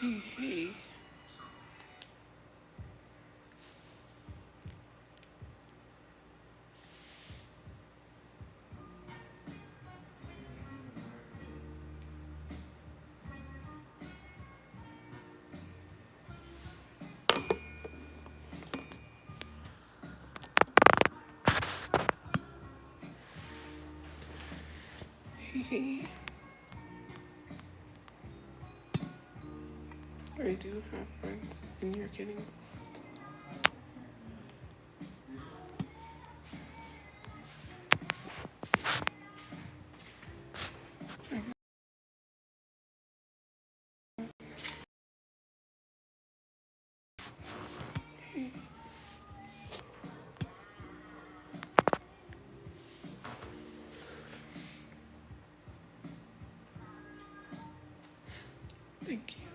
Hey, hey. Hey, hey. I do have friends, and you're getting blocked. Hey, thank you.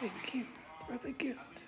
Thank you for the gift.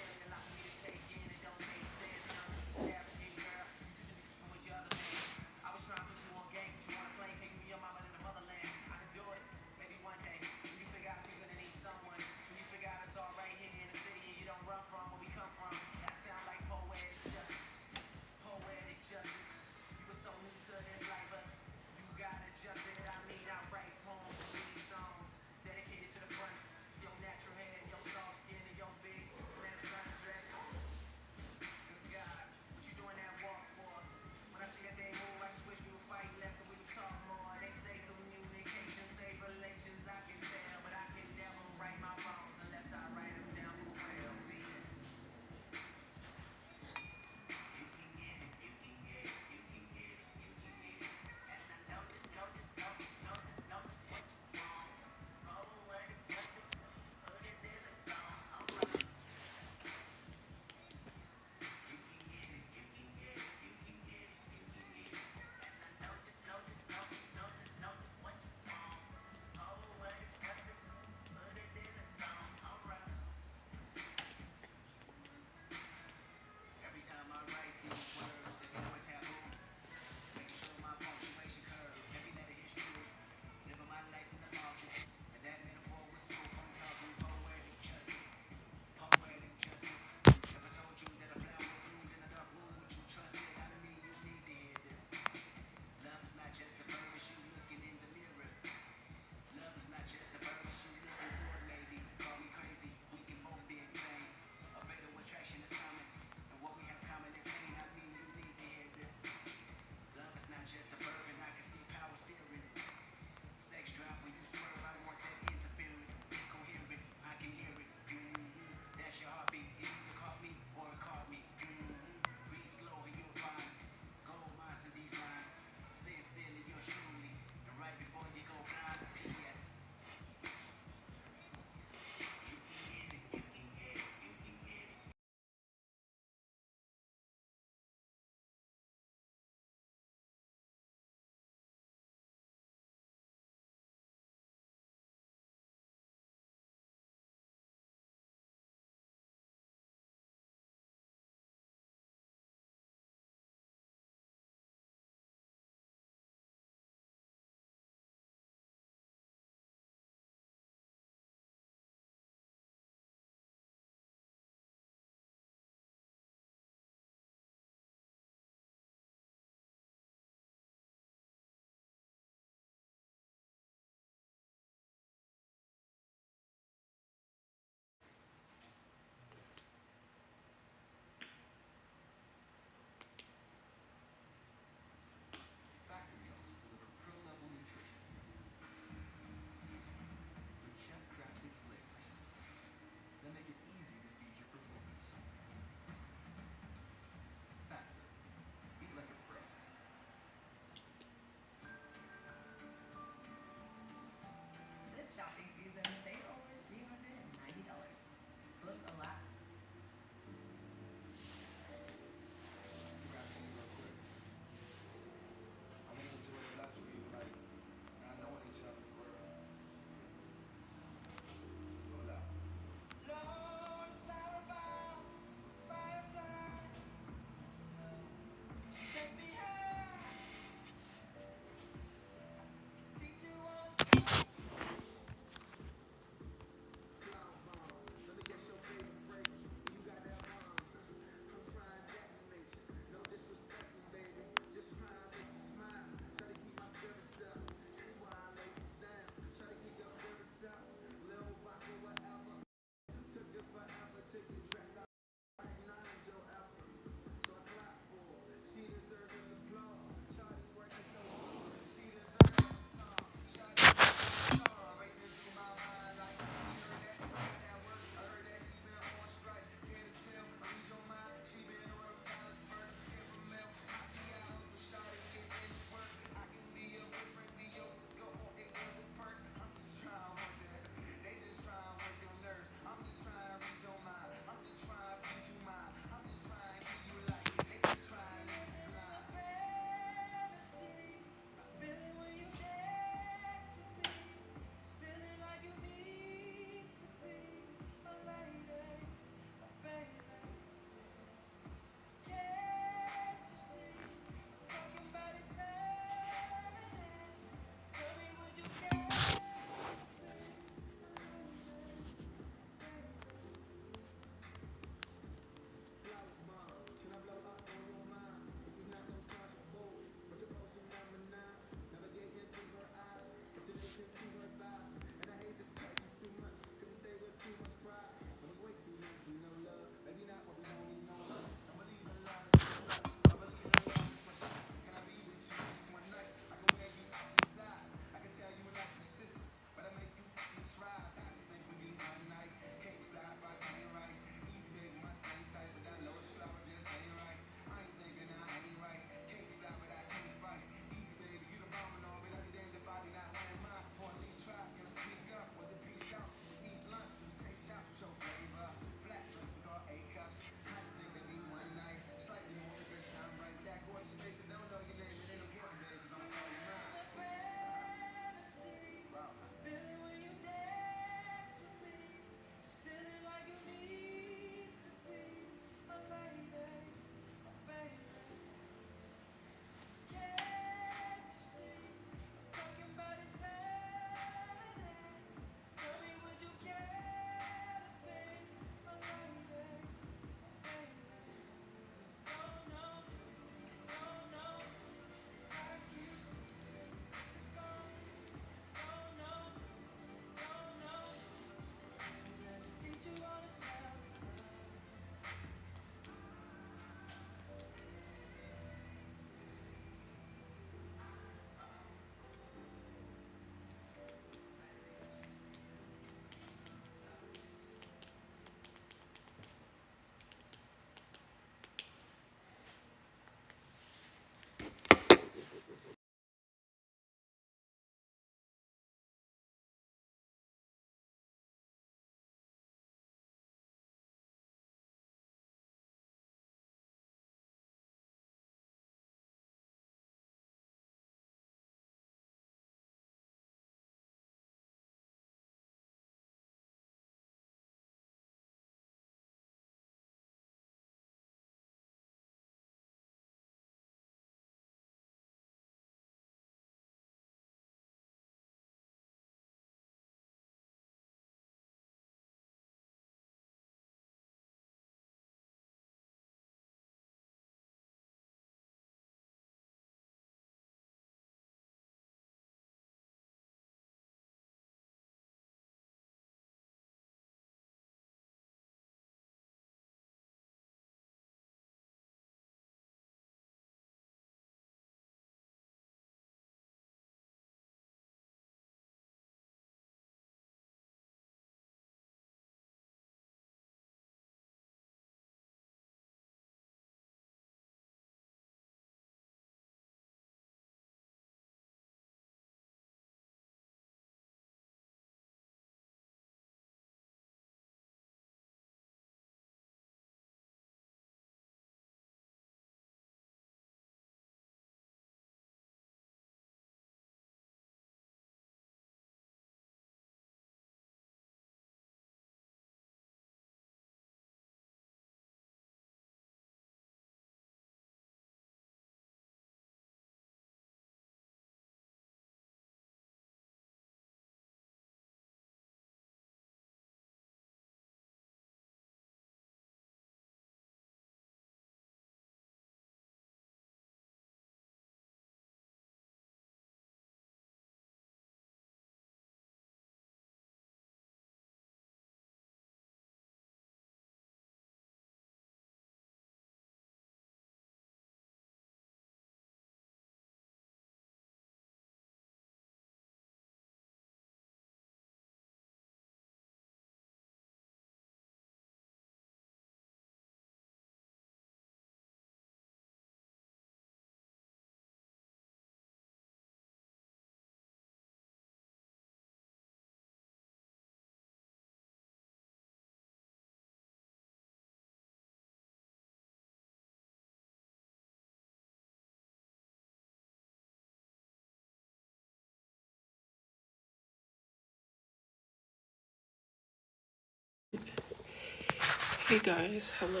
Hey guys, hello.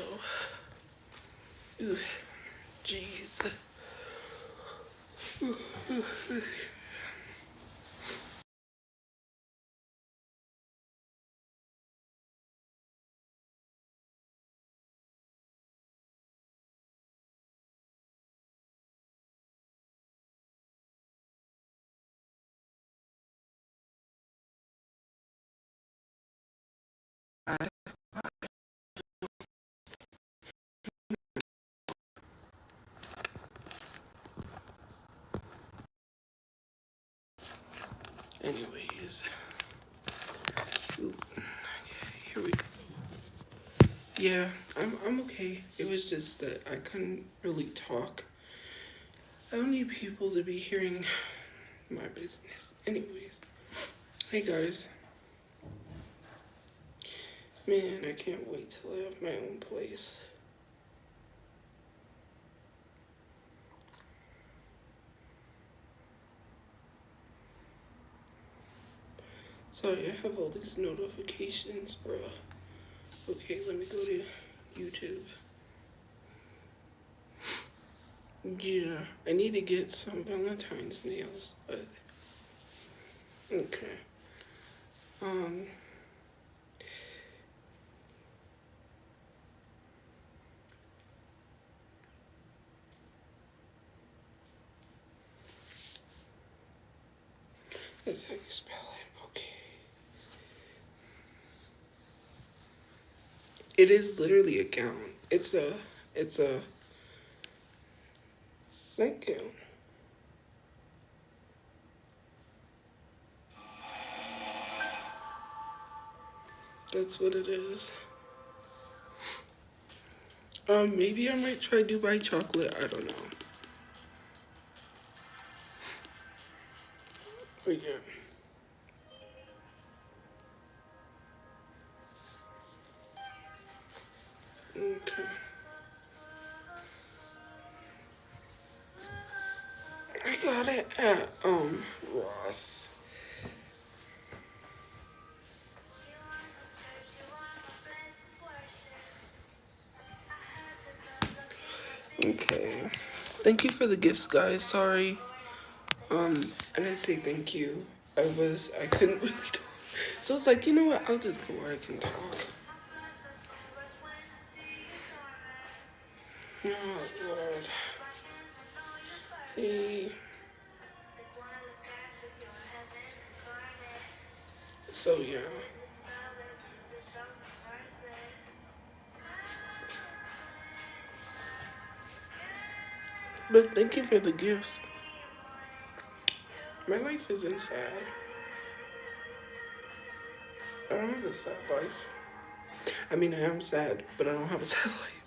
Ooh, jeez. Anyways, ooh, here we go. Yeah, I'm okay. It was just that I couldn't really talk. I don't need people to be hearing my business. Anyways, hey guys. Man, I can't wait till I have my own place. Sorry, I have all these notifications, bruh. Okay, let me go to YouTube. Yeah, I need to get some Valentine's nails, but okay. That's how you spell it. Okay. It is literally a gown. It's a nightgown. That's what it is. Maybe I might try Dubai chocolate. I don't know. But yeah. Okay. I got it at Ross. Okay. Thank you for the gifts, guys. Sorry. I didn't say thank you. I couldn't really talk. So it's like, you know what? I'll just go where I can talk. Oh, Lord. Hey. So, yeah. But thank you for the gifts. My life isn't sad. I don't have a sad life. I mean, I am sad, but I don't have a sad life.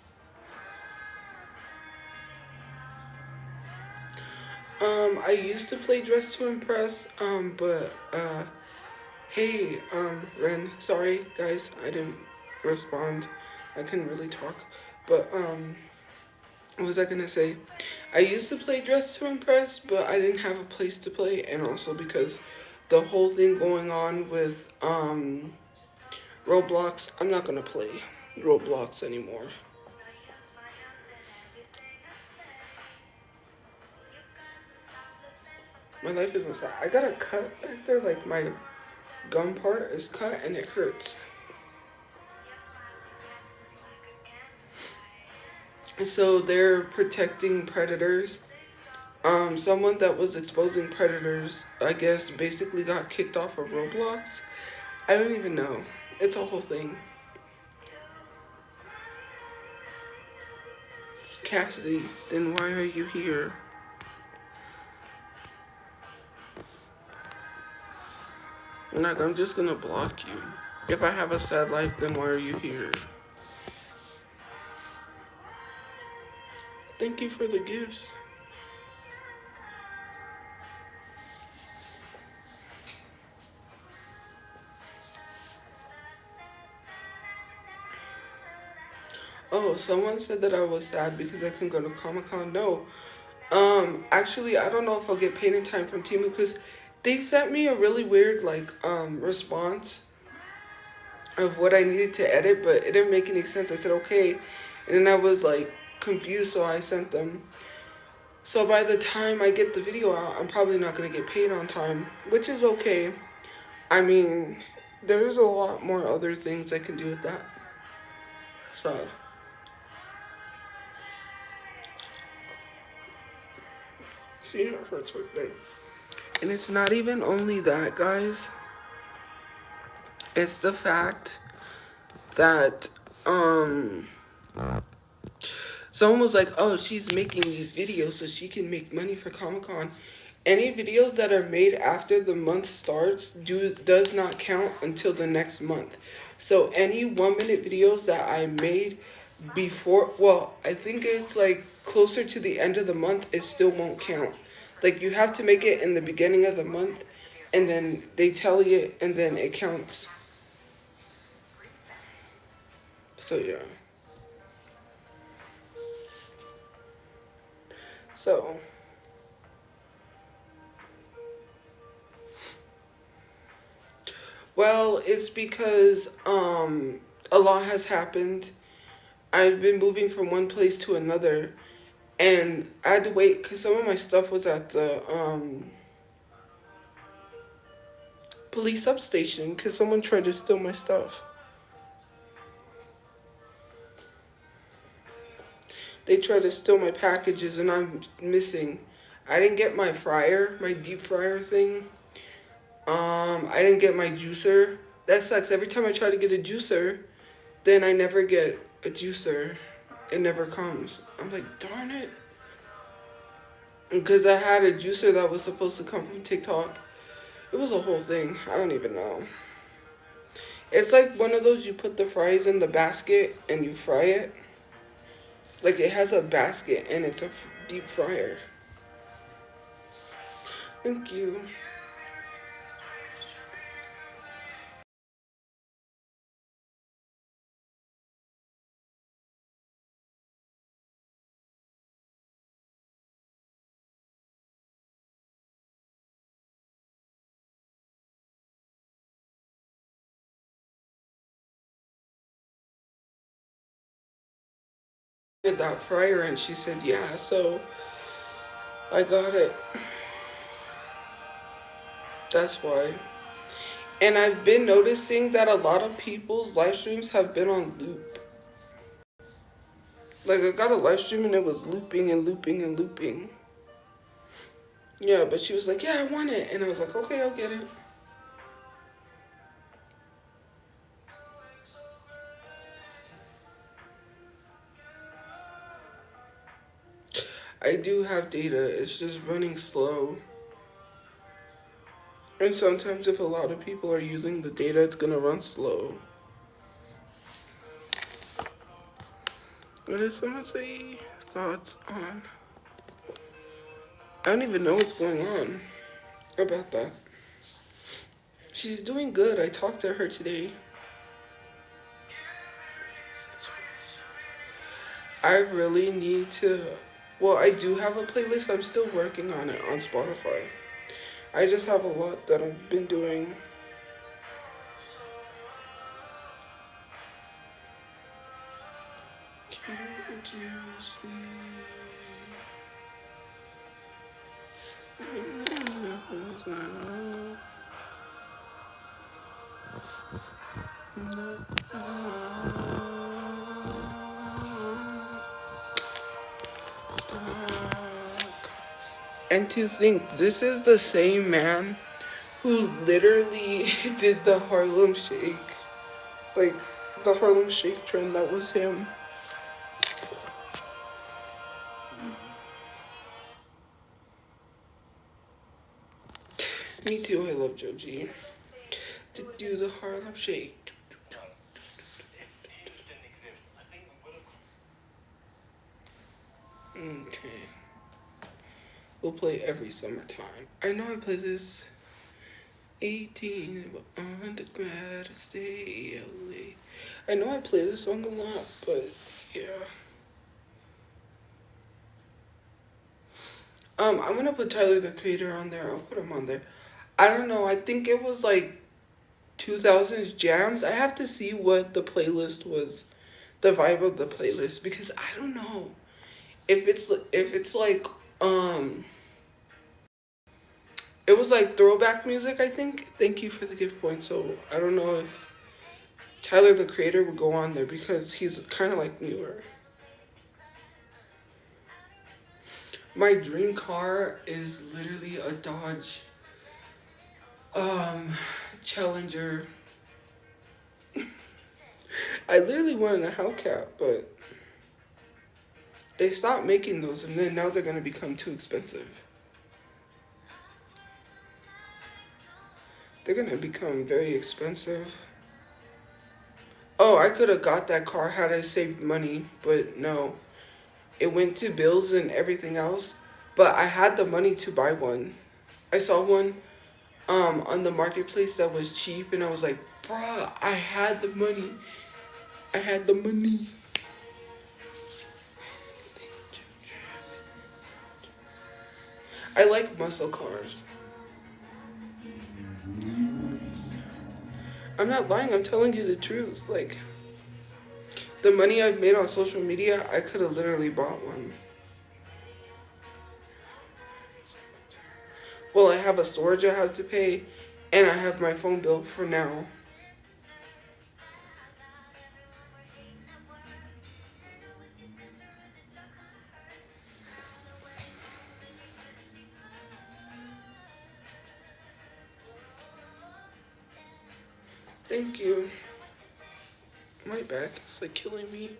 I used to play Dress to Impress, but, hey, Ren, sorry, guys, I didn't respond. I couldn't really talk, but, what was I gonna say? I used to play Dress to Impress, but I didn't have a place to play, and also because the whole thing going on with, Roblox, I'm not gonna play Roblox anymore. My life isn't sad. I got a cut back there, like my gum part is cut and it hurts. So they're protecting predators. Someone that was exposing predators, I guess, basically got kicked off of Roblox. I don't even know. It's a whole thing. Cassidy, then why are you here? Like, I'm just gonna block you. If I have a sad life, then why are you here? Thank you for the gifts. Oh, someone said that I was sad because I couldn't go to Comic-Con. No. Actually, I don't know if I'll get paid in time from Temu because they sent me a really weird, like, response. of what I needed to edit, but it didn't make any sense. I said, okay. And then I was like confused, so I sent them. So by the time I get the video out, I'm probably not going to get paid on time, which is okay. I mean, there's a lot more other things I can do with that. So, see, it hurts right there. And it's not even only that, guys. It's the fact that, someone was like, oh, she's making these videos so she can make money for Comic-Con. Any videos that are made after the month starts does not count until the next month. So any 1 minute videos that I made before, well, I think it's like closer to the end of the month, it still won't count. Like you have to make it in the beginning of the month, and then they tally it, and then it counts. So yeah. So well, it's because a lot has happened. I've been moving from one place to another, and I had to wait because some of my stuff was at the police substation because someone tried to steal my stuff. They tried to steal my packages, and I'm missing. I didn't get my fryer, my deep fryer thing. I didn't get my juicer. That sucks. Every time I try to get a juicer, then I never get a juicer. It never comes. I'm like, darn it. Because I had a juicer that was supposed to come from TikTok. It was a whole thing. I don't even know. It's like one of those you put the fries in the basket and you fry it. Like it has a basket and it's a deep fryer. Thank you. That fryer, and she said yeah, so I got it. That's why. And I've been noticing that a lot of people's live streams have been on loop. Like I got a live stream and it was looping and looping and looping. Yeah, but she was like, yeah, I want it. And I was like, okay, I'll get it. I do have data, it's just running slow. And sometimes if a lot of people are using the data, it's gonna run slow. What did someone say? Thoughts on? I don't even know what's going on about that. She's doing good. I talked to her today. I really need to, well, I do have a playlist. I'm still working on it on Spotify. I just have a lot that I've been doing. Can't you see? And to think, this is the same man who literally did the Harlem Shake. Like, the Harlem Shake trend, that was him. Me too, I love Joji. To do the Harlem Shake. Okay. We'll play every summertime. I know I play this 18 undergrad, stay LA. I know I play this song a lot, but yeah. I'm gonna put Tyler the Creator on there. I'll put him on there. I don't know. I think it was like 2000s jams. I have to see what the playlist was, the vibe of the playlist, because I don't know if it's like it was like throwback music, I think. Thank you for the gift point. So I don't know if Tyler the Creator would go on there because he's kind of like newer. My dream car is literally a Dodge Challenger. I literally wanted a Hellcat, but they stopped making those, and then now they're gonna become too expensive. They're gonna become very expensive. Oh, I could have got that car had I saved money, but no. It went to bills and everything else, but I had the money to buy one. I saw one on the marketplace that was cheap, and I was like, bruh, I had the money. I had the money. I like muscle cars. I'm not lying, I'm telling you the truth. Like, the money I've made on social media, I could have literally bought one. Well, I have a storage I have to pay, and I have my phone bill for now. Thank you. My back is like killing me.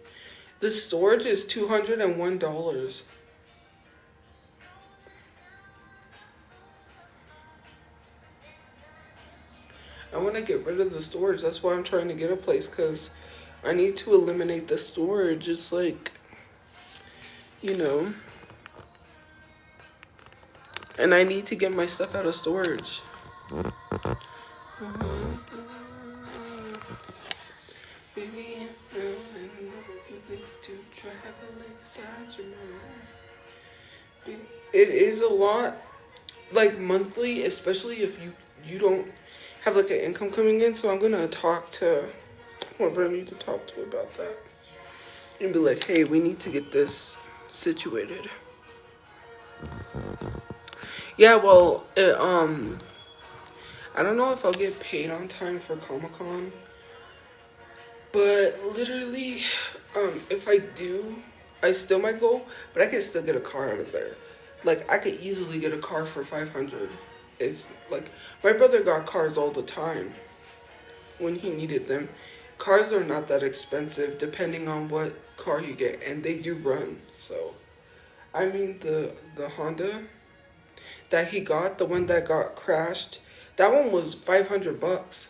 The storage is $201. I want to get rid of the storage. That's why I'm trying to get a place, because I need to eliminate the storage. It's like, you know. And I need to get my stuff out of storage. Baby, it is a lot, like monthly, especially if you don't have like an income coming in. So I'm gonna talk to whoever I need to talk to about that and be like, hey, we need to get this situated. Yeah, well, I don't know if I'll get paid on time for Comic-Con, but literally, if I do, I still might go, but I can still get a car out of there. Like, I could easily get a car for $500. It's like, my brother got cars all the time when he needed them. Cars are not that expensive depending on what car you get, and they do run. So, I mean, the Honda that he got, the one that got crashed, that one was $500.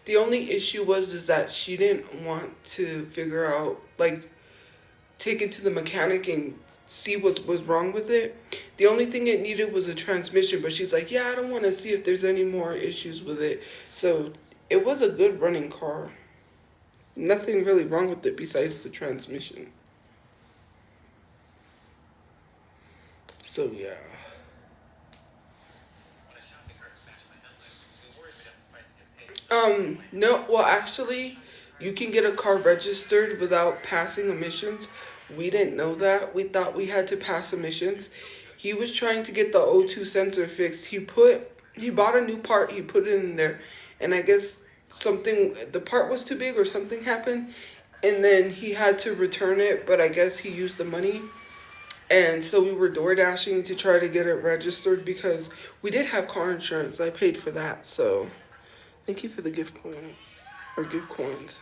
The only issue is that she didn't want to figure out, like, take it to the mechanic and see what was wrong with it. The only thing it needed was a transmission, but she's like, yeah, I don't want to see if there's any more issues with it. So it was a good running car. Nothing really wrong with it besides the transmission. So yeah. No, well, actually, you can get a car registered without passing emissions. We didn't know that. We thought we had to pass emissions. He was trying to get the O2 sensor fixed. He bought a new part, he put it in there, and I guess the part was too big or something happened, and then he had to return it, but I guess he used the money. And so we were door dashing to try to get it registered because we did have car insurance. I paid for that, so thank you for the gift point, or gift coins.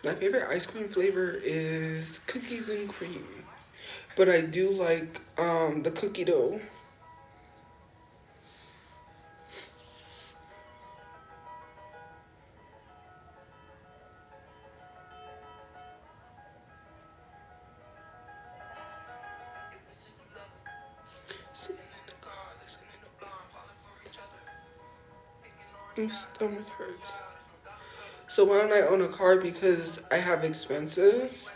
My favorite ice cream flavor is cookies and cream, but I do like the cookie dough. Sitting in the car, listening to Bonfire for each other. My stomach hurts. So why don't I own a car? Because I have expenses.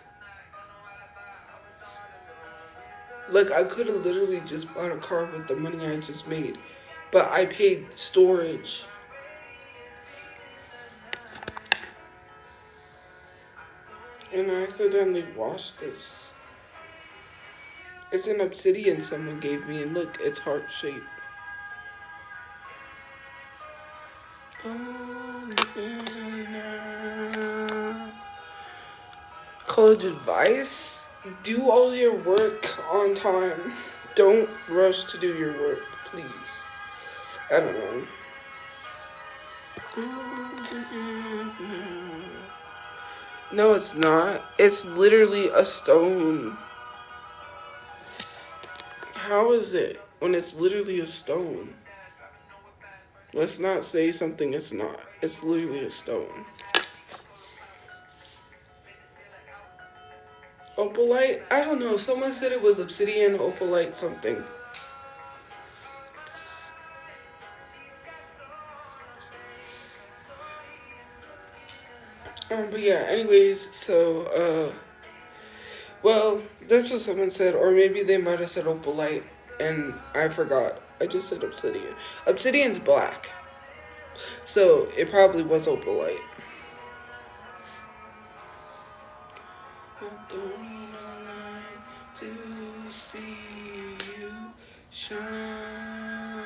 Like, I could have literally just bought a car with the money I just made. But I paid storage. I accidentally washed this. It's an obsidian someone gave me, and look, it's heart shaped. College advice: do all your work on time. Don't rush to do your work, please. I don't know. No, it's not. It's literally a stone. How is it when it's literally a stone? Let's not say something it's not. It's literally a stone. Opalite? I don't know. Someone said it was obsidian, opalite, something. But yeah, anyways, so, well, that's what someone said, or maybe they might have said opalite, and I forgot. I just said obsidian. Obsidian's black, so it probably was opalite. I don't need no light to see you shine.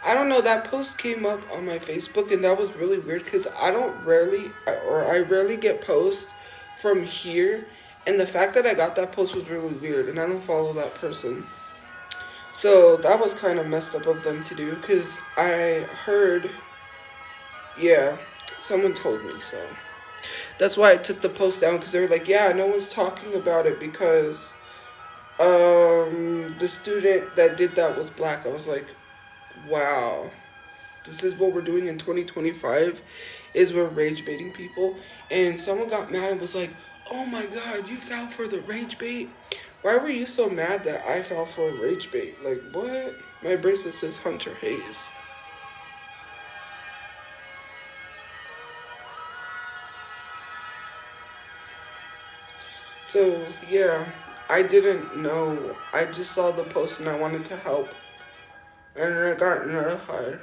I don't know, that post came up on my Facebook, and that was really weird because I rarely get posts from here, and the fact that I got that post was really weird, and I don't follow that person. So that was kind of messed up of them to do because I heard, yeah, someone told me so. That's why I took the post down, because they were like, yeah, no one's talking about it because the student that did that was black. I was like, wow, this is what we're doing in 2025, is we're rage baiting people. And someone got mad and was like, oh my god, you fell for the rage bait? Why were you so mad that I fell for a rage bait? Like, what? My bracelet says Hunter Hayes. So, yeah, I didn't know. I just saw the post and I wanted to help. And I got notified.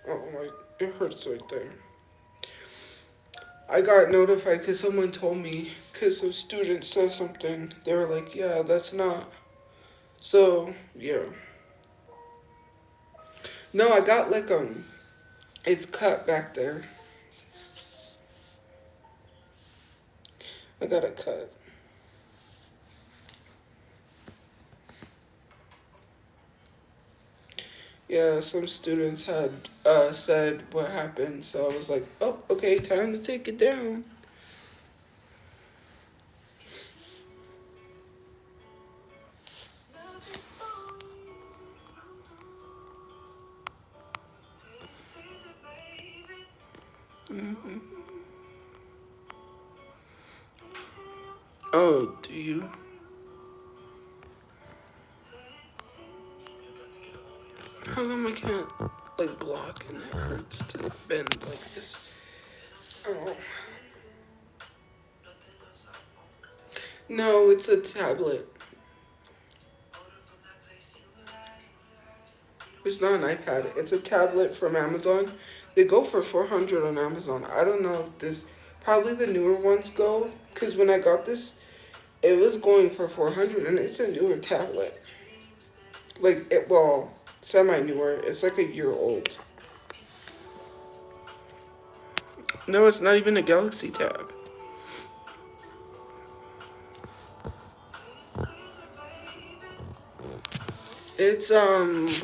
Oh my, it hurts right there. I got notified because someone told me, because some student said something. They were like, yeah, that's not. So, yeah. No, I got like, it's cut back there. I got it cut. Yeah, some students had said what happened, so I was like, oh, okay, time to take it down. Mm-hmm. Oh, do you? How come I can't, like, block and it hurts to bend like this? Oh. No, it's a tablet. It's not an iPad. It's a tablet from Amazon. They go for $400 on Amazon. I don't know if this, probably the newer ones go, because when I got this, it was going for $400, and it's a newer tablet. Like, well, semi-newer. It's like a year old. No, it's not even a Galaxy Tab. It's,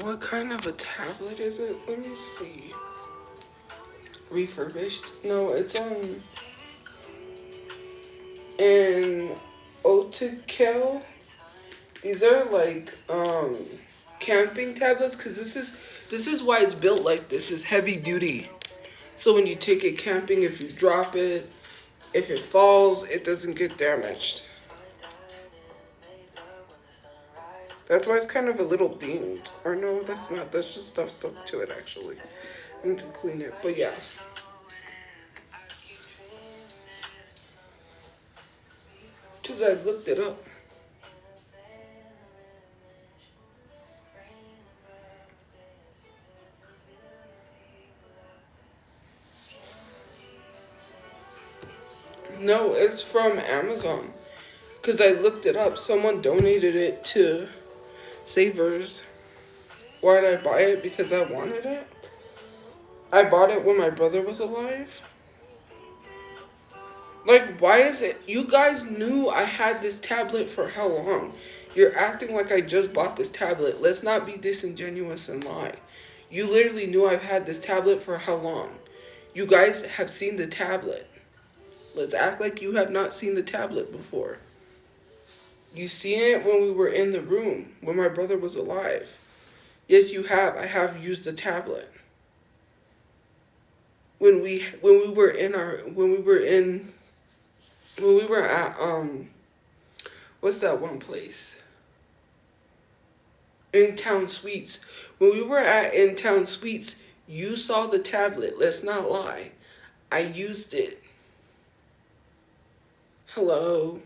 what kind of a tablet is it? Let me see. Refurbished? No, it's, in Otakel. These are, like, camping tablets, because this is why it's built like this. It's heavy duty. So when you take it camping, if you drop it, if it falls, it doesn't get damaged. That's why it's kind of a little dinged. Or no, that's not. That's just stuff stuck to it, actually. I need to clean it, but yeah. Because I looked it up. No, it's from Amazon. Because I looked it up. Someone donated it to Savers. Why did I buy it? Because I wanted it. I bought it when my brother was alive. Like, why is it? You guys knew I had this tablet for how long? You're acting like I just bought this tablet. Let's not be disingenuous and lie. You literally knew I've had this tablet for how long? You guys have seen the tablet. Let's act like you have not seen the tablet before. You seen it when we were in the room, when my brother was alive. Yes, you have. I have used the tablet. When we were at what's that one place? In Town Suites. When we were at In Town Suites, you saw the tablet. Let's not lie. I used it. Hello.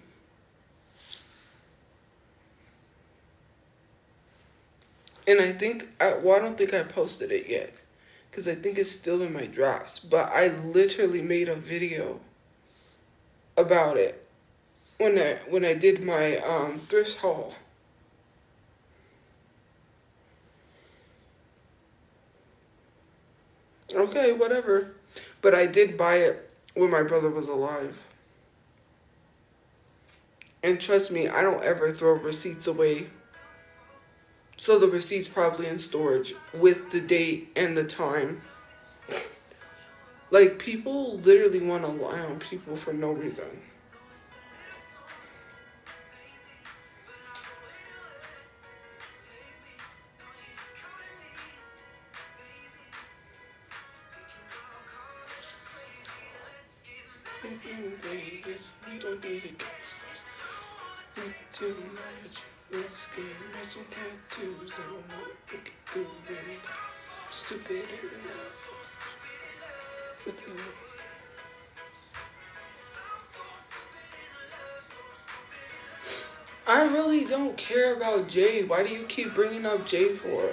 And I think, I don't think I posted it yet. Because I think it's still in my drafts. But I literally made a video about it when I did my thrift haul. Okay, whatever. But I did buy it when my brother was alive. And trust me, I don't ever throw receipts away. So the receipt's probably in storage with the date and the time. Like, people literally want to lie on people for no reason. We don't need a gas. Too much. Let's get rich and tattoos. I don't know what we can do with it. Stupid enough. I really don't care about Jay. Why do you keep bringing up Jay for?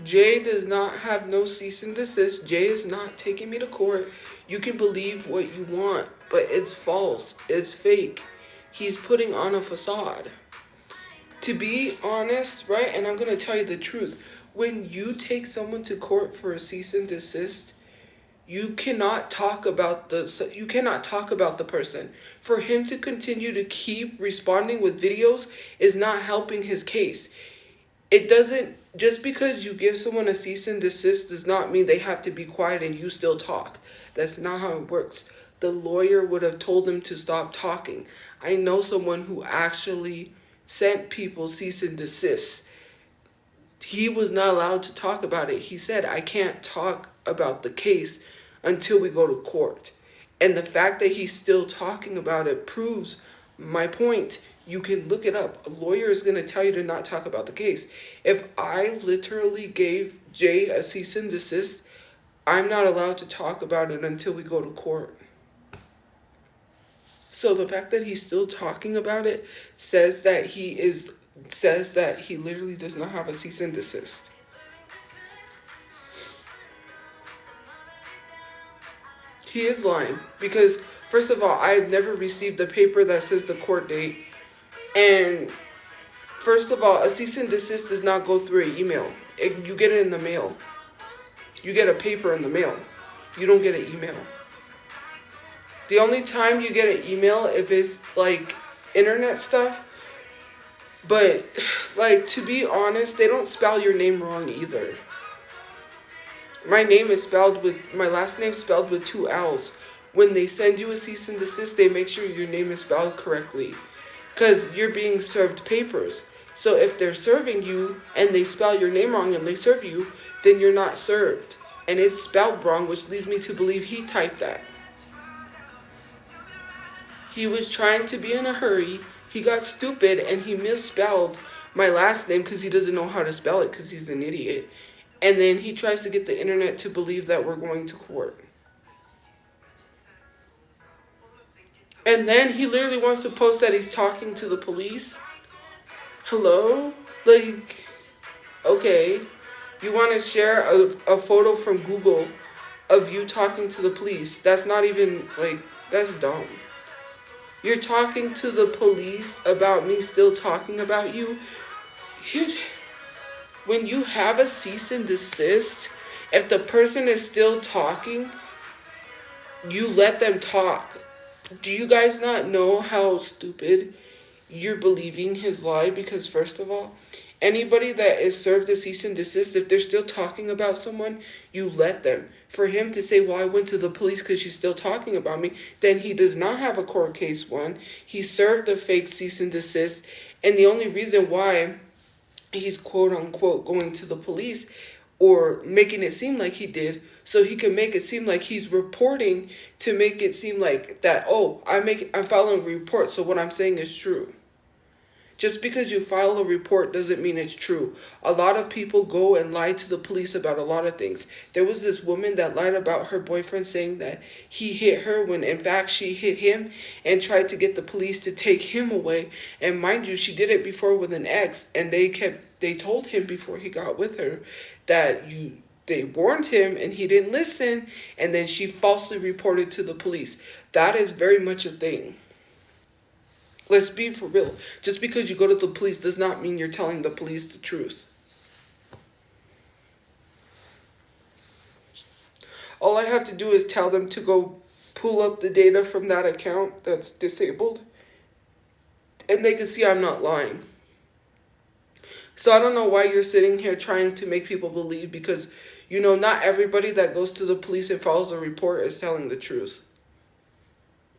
Jay does not have no cease and desist. Jay is not taking me to court. You can believe what you want, but it's false. It's fake. He's putting on a facade. To be honest, right, and I'm going to tell you the truth. When you take someone to court for a cease and desist, you cannot talk about the person. For him to continue to keep responding with videos is not helping his case. It doesn't, just because you give someone a cease and desist does not mean they have to be quiet and you still talk. That's not how it works. The lawyer would have told him to stop talking. I know someone who actually sent people cease and desist. He was not allowed to talk about it. He said, I can't talk about the case until we go to court. And the fact that he's still talking about it proves my point. You can look it up. A lawyer is going to tell you to not talk about the case. If I literally gave Jay a cease and desist, I'm not allowed to talk about it until we go to court. So the fact that he's still talking about it says that he literally does not have a cease and desist. He is lying because, first of all, I've never received a paper that says the court date. And first of all, a cease and desist does not go through an email. You get it in the mail. You get a paper in the mail. You don't get an email. The only time you get an email if it's like internet stuff. But like, to be honest, they don't spell your name wrong either. My last name spelled with 2 L's. When they send you a cease and desist, they make sure your name is spelled correctly. Because you're being served papers. So if they're serving you and they spell your name wrong and they serve you, then you're not served. And it's spelled wrong, which leads me to believe he typed that. He was trying to be in a hurry. He got stupid and he misspelled my last name because he doesn't know how to spell it because he's an idiot. And then he tries to get the internet to believe that we're going to court. And then he literally wants to post that he's talking to the police. Hello? Like, okay. You want to share a photo from Google of you talking to the police. That's not even, like, that's dumb. You're talking to the police about me still talking about you. When you have a cease and desist, if the person is still talking, you let them talk. Do you guys not know how stupid you're believing his lie? Because first of all, anybody that is served a cease and desist, if they're still talking about someone, you let them. For him to say, well, I went to the police because she's still talking about me, then he does not have a court case won. He served a fake cease and desist. And the only reason why he's quote unquote going to the police or making it seem like he did, so he can make it seem like he's reporting to make it seem like that, oh, I'm filing a report, so what I'm saying is true. Just because you file a report doesn't mean it's true. A lot of people go and lie to the police about a lot of things. There was this woman that lied about her boyfriend saying that he hit her when in fact she hit him and tried to get the police to take him away. And mind you, she did it before with an ex, and they told him before he got with her that they warned him and he didn't listen, and then she falsely reported to the police. That is very much a thing. Let's be for real. Just because you go to the police does not mean you're telling the police the truth. All I have to do is tell them to go pull up the data from that account that's disabled, and they can see I'm not lying. So I don't know why you're sitting here trying to make people believe, because, you know, not everybody that goes to the police and files a report is telling the truth.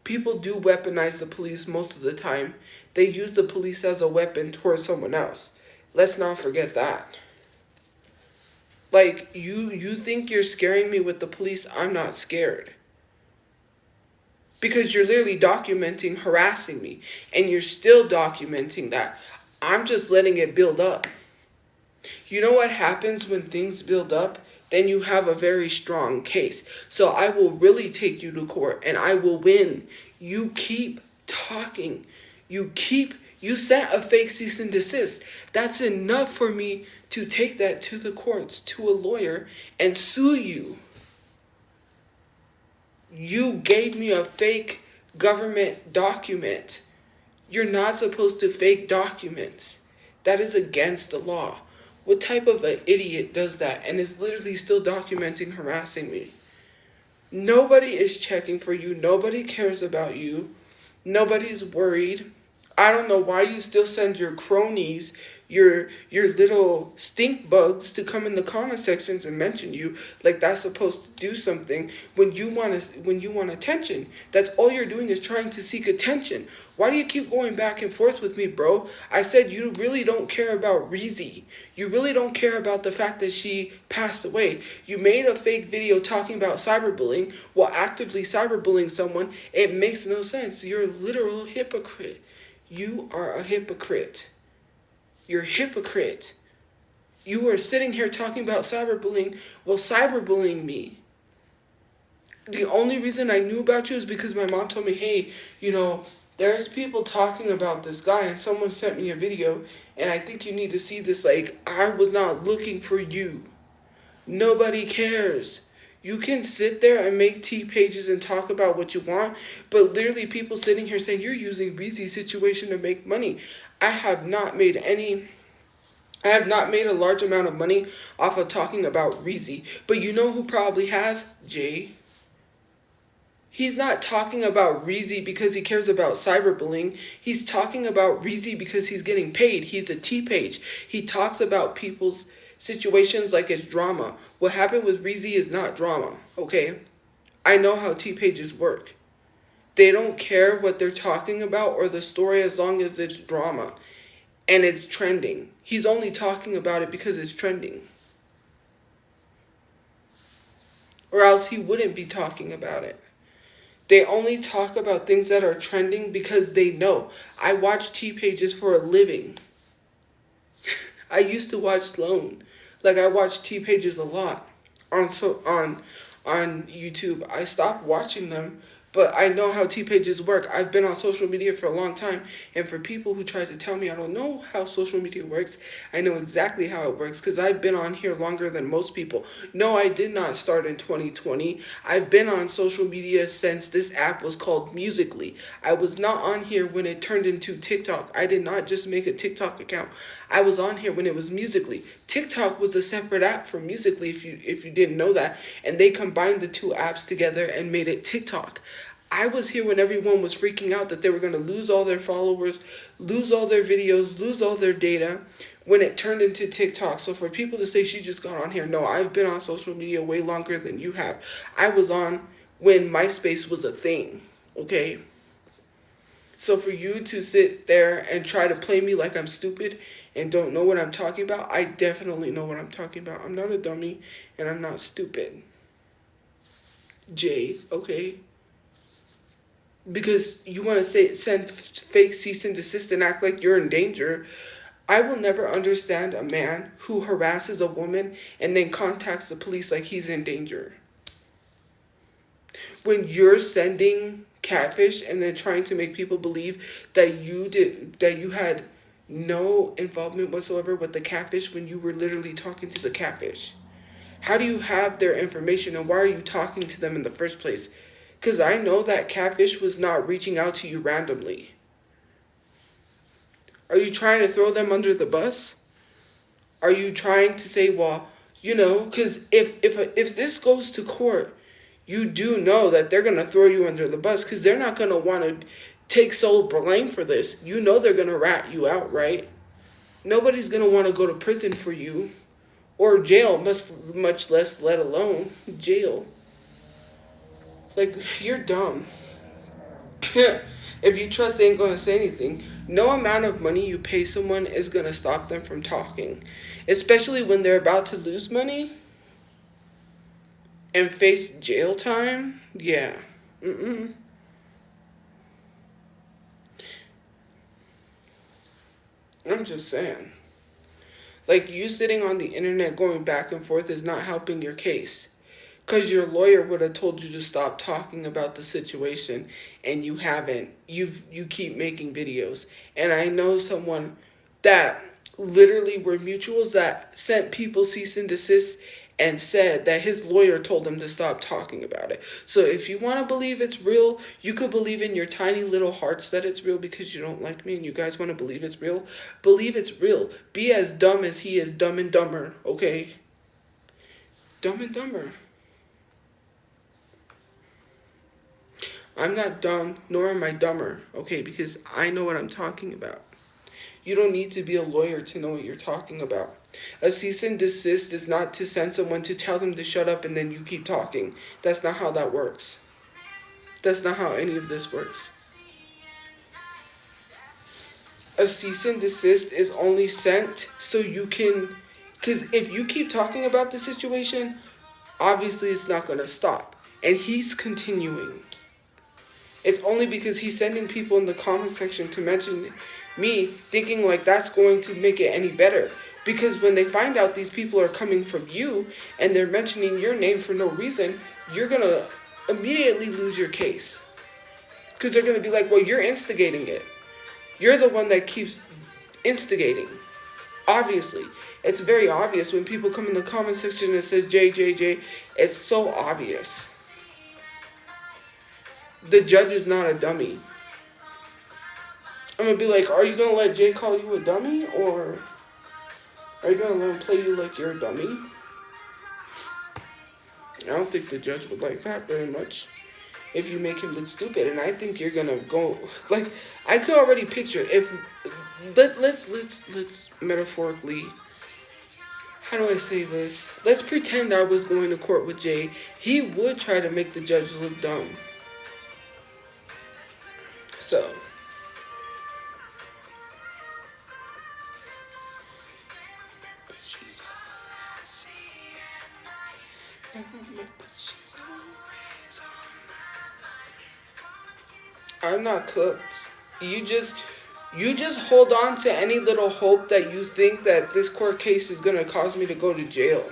People do weaponize the police most of the time. They use the police as a weapon towards someone else. Let's not forget that. Like, you think you're scaring me with the police. I'm not scared. Because you're literally documenting harassing me. And you're still documenting that. I'm just letting it build up. You know what happens when things build up? Then you have a very strong case. So I will really take you to court and I will win. You keep talking. You sent a fake cease and desist. That's enough for me to take that to the courts, to a lawyer, and sue you. You gave me a fake government document. You're not supposed to fake documents. That is against the law. What type of an idiot does that and is literally still documenting harassing me? Nobody is checking for you. Nobody cares about you. Nobody's worried. I don't know why you still send your cronies, your little stink bugs to come in the comment sections and mention you like that's supposed to do something when you want attention. That's all you're doing is trying to seek attention. Why do you keep going back and forth with me, bro? I said you really don't care about Reezy. You really don't care about the fact that she passed away. You made a fake video talking about cyberbullying while actively cyberbullying someone. It makes no sense. You're a literal hypocrite. You are a hypocrite. You're a hypocrite. You are sitting here talking about cyberbullying while cyberbullying me. The only reason I knew about you is because my mom told me, hey, you know, there's people talking about this guy and someone sent me a video and I think you need to see this. Like, I was not looking for you. Nobody cares. You can sit there and make T pages and talk about what you want, but literally people sitting here saying you're using Reezy's situation to make money. I have not made a large amount of money off of talking about Reezy. But you know who probably has? Jay. He's not talking about Reezy because he cares about cyberbullying. He's talking about Reezy because he's getting paid. He's a T page. He talks about people's situations like it's drama. What happened with Reezy is not drama, okay? I know how T pages work. They don't care what they're talking about or the story as long as it's drama and it's trending. He's only talking about it because it's trending. Or else he wouldn't be talking about it. They only talk about things that are trending because they know. I watch T pages for a living. I used to watch Sloan. Like, I watch T pages a lot on YouTube. I stopped watching them But I know how T-pages work. I've been on social media for a long time. And for people who try to tell me I don't know how social media works, I know exactly how it works because I've been on here longer than most people. No, I did not start in 2020. I've been on social media since this app was called Musical.ly. I was not on here when it turned into TikTok. I did not just make a TikTok account. I was on here when it was Musical.ly. TikTok was a separate app from Musical.ly if you didn't know that. And they combined the two apps together and made it TikTok. I was here when everyone was freaking out that they were going to lose all their followers, lose all their videos, lose all their data when it turned into TikTok. So for people to say she just got on here, no, I've been on social media way longer than you have. I was on when MySpace was a thing, okay? So for you to sit there and try to play me like I'm stupid and don't know what I'm talking about, I definitely know what I'm talking about. I'm not a dummy and I'm not stupid. Jay, okay? Because you want to send fake cease and desist and act like you're in danger. I will never understand a man who harasses a woman and then contacts the police like he's in danger. When you're sending catfish and then trying to make people believe that you had no involvement whatsoever with the catfish when you were literally talking to the catfish. How do you have their information and why are you talking to them in the first place? Because I know that catfish was not reaching out to you randomly. Are you trying to throw them under the bus? Are you trying to say, well, you know, because if this goes to court, you do know that they're going to throw you under the bus because they're not going to want to take sole blame for this. You know they're going to rat you out, right? Nobody's going to want to go to prison for you or jail, much less let alone jail. Like, you're dumb. If you trust they ain't going to say anything, no amount of money you pay someone is going to stop them from talking. Especially when they're about to lose money and face jail time. Yeah. I'm just saying. Like, you sitting on the internet going back and forth is not helping your case. Because your lawyer would have told you to stop talking about the situation, and you haven't. You keep making videos. And I know someone that literally were mutuals that sent people cease and desist and said that his lawyer told him to stop talking about it. So if you want to believe it's real, you could believe in your tiny little hearts that it's real because you don't like me and you guys want to believe it's real. Believe it's real. Be as dumb as he is, Dumb and Dumber, okay? Dumb and Dumber. I'm not dumb, nor am I dumber, okay, because I know what I'm talking about. You don't need to be a lawyer to know what you're talking about. A cease and desist is not to send someone to tell them to shut up and then you keep talking. That's not how that works. That's not how any of this works. A cease and desist is only sent so you can, because if you keep talking about the situation, obviously it's not going to stop. And he's continuing. It's only because he's sending people in the comment section to mention me, thinking like that's going to make it any better. Because when they find out these people are coming from you and they're mentioning your name for no reason, you're going to immediately lose your case. Because they're going to be like, well, you're instigating it. You're the one that keeps instigating. Obviously. It's very obvious when people come in the comment section and says J. It's so obvious. The judge is not a dummy. I'm going to be like, are you going to let Jay call you a dummy? Or are you going to let him play you like you're a dummy? I don't think the judge would like that very much. If you make him look stupid. And I think you're going to go... Like, I could already picture... Let's metaphorically... How do I say this? Let's pretend I was going to court with Jay. He would try to make the judge look dumb. So, I'm not cooked. You just hold on to any little hope that you think that this court case is gonna cause me to go to jail.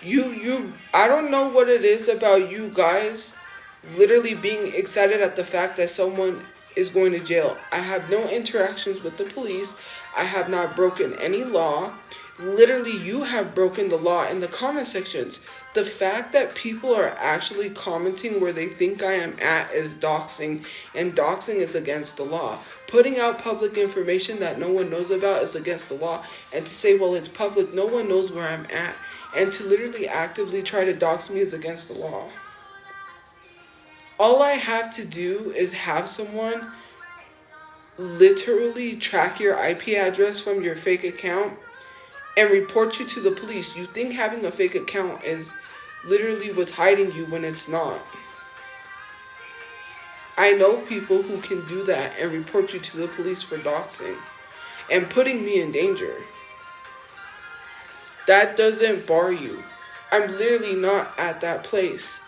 I don't know what it is about you guys literally being excited at the fact that someone is going to jail. I have no interactions with the police. I have not broken any law. Literally, you have broken the law in the comment sections. The fact that people are actually commenting where they think I am at is doxing, and doxing is against the law. Putting out public information that no one knows about is against the law. And to say, well, it's public, no one knows where I'm at. And to literally actively try to dox me is against the law. All I have to do is have someone literally track your IP address from your fake account and report you to the police. You think having a fake account is literally what's hiding you when it's not. I know people who can do that and report you to the police for doxing and putting me in danger. That doesn't bar you. I'm literally not at that place.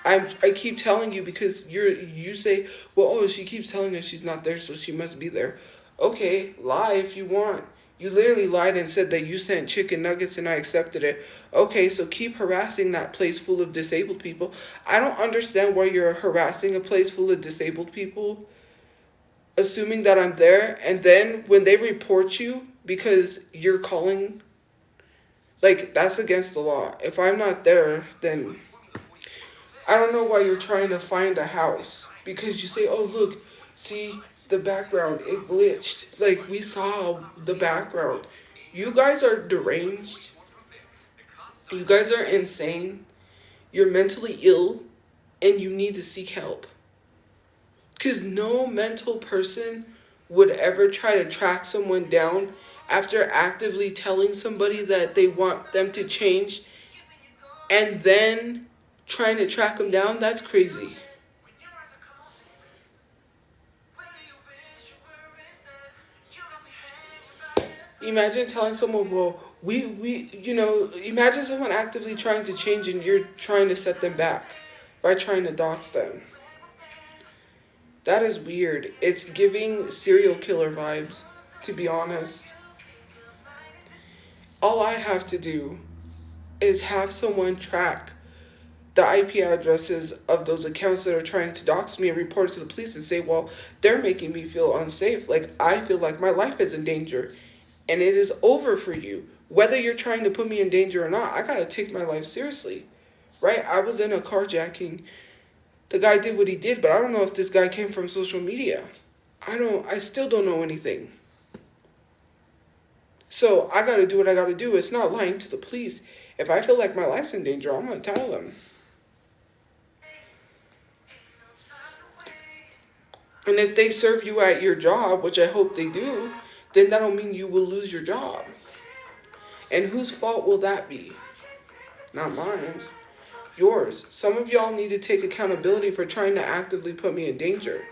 I keep telling you because you say, well, oh, she keeps telling us she's not there, so she must be there. Okay, lie if you want. You literally lied and said that you sent chicken nuggets and I accepted it. Okay, so keep harassing that place full of disabled people. I don't understand why you're harassing a place full of disabled people, assuming that I'm there, and then when they report you because you're calling, like, that's against the law. If I'm not there, then I don't know why you're trying to find a house. Because you say, oh, look, see the background, it glitched. Like, we saw the background. You guys are deranged. You guys are insane. You're mentally ill. And you need to seek help. Because no mental person would ever try to track someone down after actively telling somebody that they want them to change and then trying to track them down. That's crazy. Imagine telling someone, well, imagine someone actively trying to change and you're trying to set them back by trying to dox them. That is weird. It's giving serial killer vibes, to be honest. All I have to do is have someone track the IP addresses of those accounts that are trying to dox me and report it to the police and say, well, they're making me feel unsafe. Like, I feel like my life is in danger and it is over for you. Whether you're trying to put me in danger or not, I gotta take my life seriously, right? I was in a carjacking. The guy did what he did, but I don't know if this guy came from social media. I still don't know anything. So I gotta do what I gotta do. It's not lying to the police. If I feel like my life's in danger, I'm gonna tell them. And if they serve you at your job, which I hope they do, then that'll mean you will lose your job. And whose fault will that be? Not mine. Yours. Some of y'all need to take accountability for trying to actively put me in danger.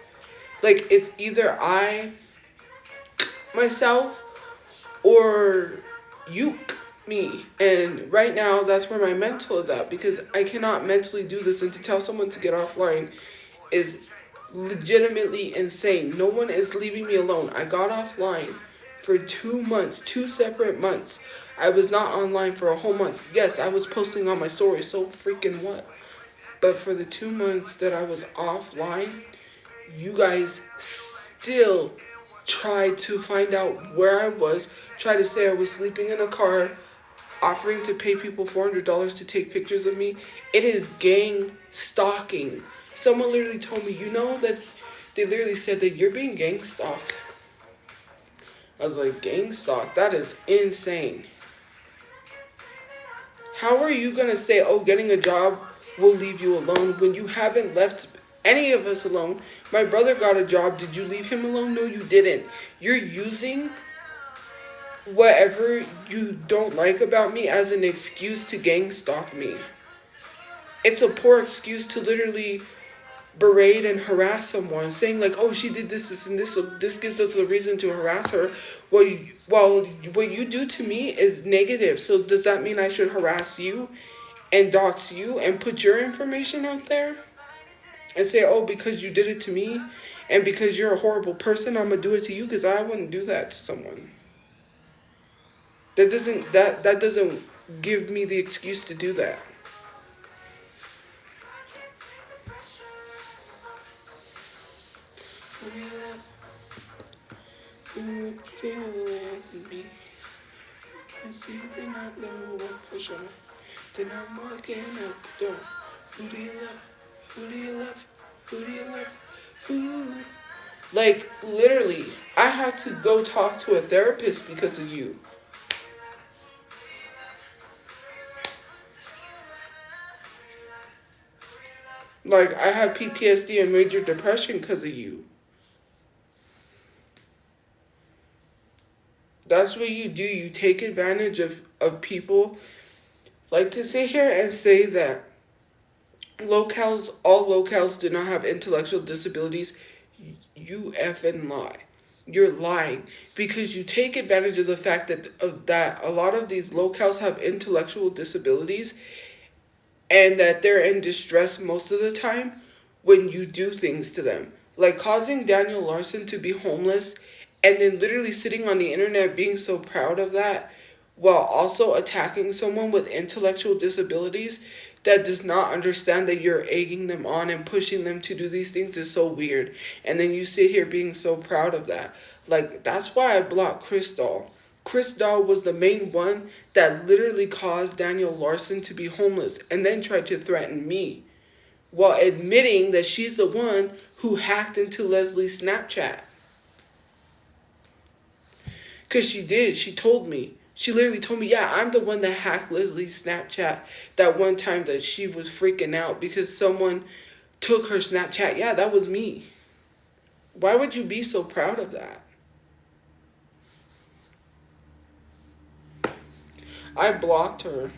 Like, it's either I, myself, or you, me. And right now, that's where my mental is at. Because I cannot mentally do this. And to tell someone to get offline is legitimately insane. No one is leaving me alone. I got offline for 2 months, 2 separate months. I was not online for a whole month. Yes, I was posting on my story, so freaking what? But for the 2 months that I was offline, you guys still tried to find out where I was, tried to say I was sleeping in a car, offering to pay people $400 to take pictures of me. It is gang stalking. Someone literally told me, you know that they literally said that you're being gang stalked. I was like, gang stalked? That is insane. How are you going to say, oh, getting a job will leave you alone when you haven't left any of us alone? My brother got a job. Did you leave him alone? No, you didn't. You're using whatever you don't like about me as an excuse to gang stalk me. It's a poor excuse to literally berate and harass someone, saying like, oh, she did this, and this, so this gives us a reason to harass her. Well, what you do to me is negative, so does that mean I should harass you and dox you and put your information out there and say, oh, because you did it to me and because you're a horrible person, I'm gonna do it to you? Because I wouldn't do that to someone. That doesn't give me the excuse to do that. Who do you love? Who can be? I see you not know what for sure. Then I'm walking out the door. Who do you love? Who do you love? Who do you love? Who? Like, literally, I had to go talk to a therapist because of you. Like, I have PTSD and major depression because of you. That's what you do. You take advantage of people. Like, to sit here and say that all locals do not have intellectual disabilities, you effing lie. You're lying because you take advantage of the fact that a lot of these locals have intellectual disabilities and that they're in distress most of the time when you do things to them. Like causing Daniel Larson to be homeless and then literally sitting on the internet being so proud of that while also attacking someone with intellectual disabilities that does not understand that you're egging them on and pushing them to do these things is so weird. And then you sit here being so proud of that. Like, that's why I blocked Crystal. Crystal was the main one that literally caused Daniel Larson to be homeless and then tried to threaten me while admitting that she's the one who hacked into Leslie's Snapchat. Because she did. She told me. She literally told me, yeah, I'm the one that hacked Leslie's Snapchat that one time that she was freaking out because someone took her Snapchat. Yeah, that was me. Why would you be so proud of that? I blocked her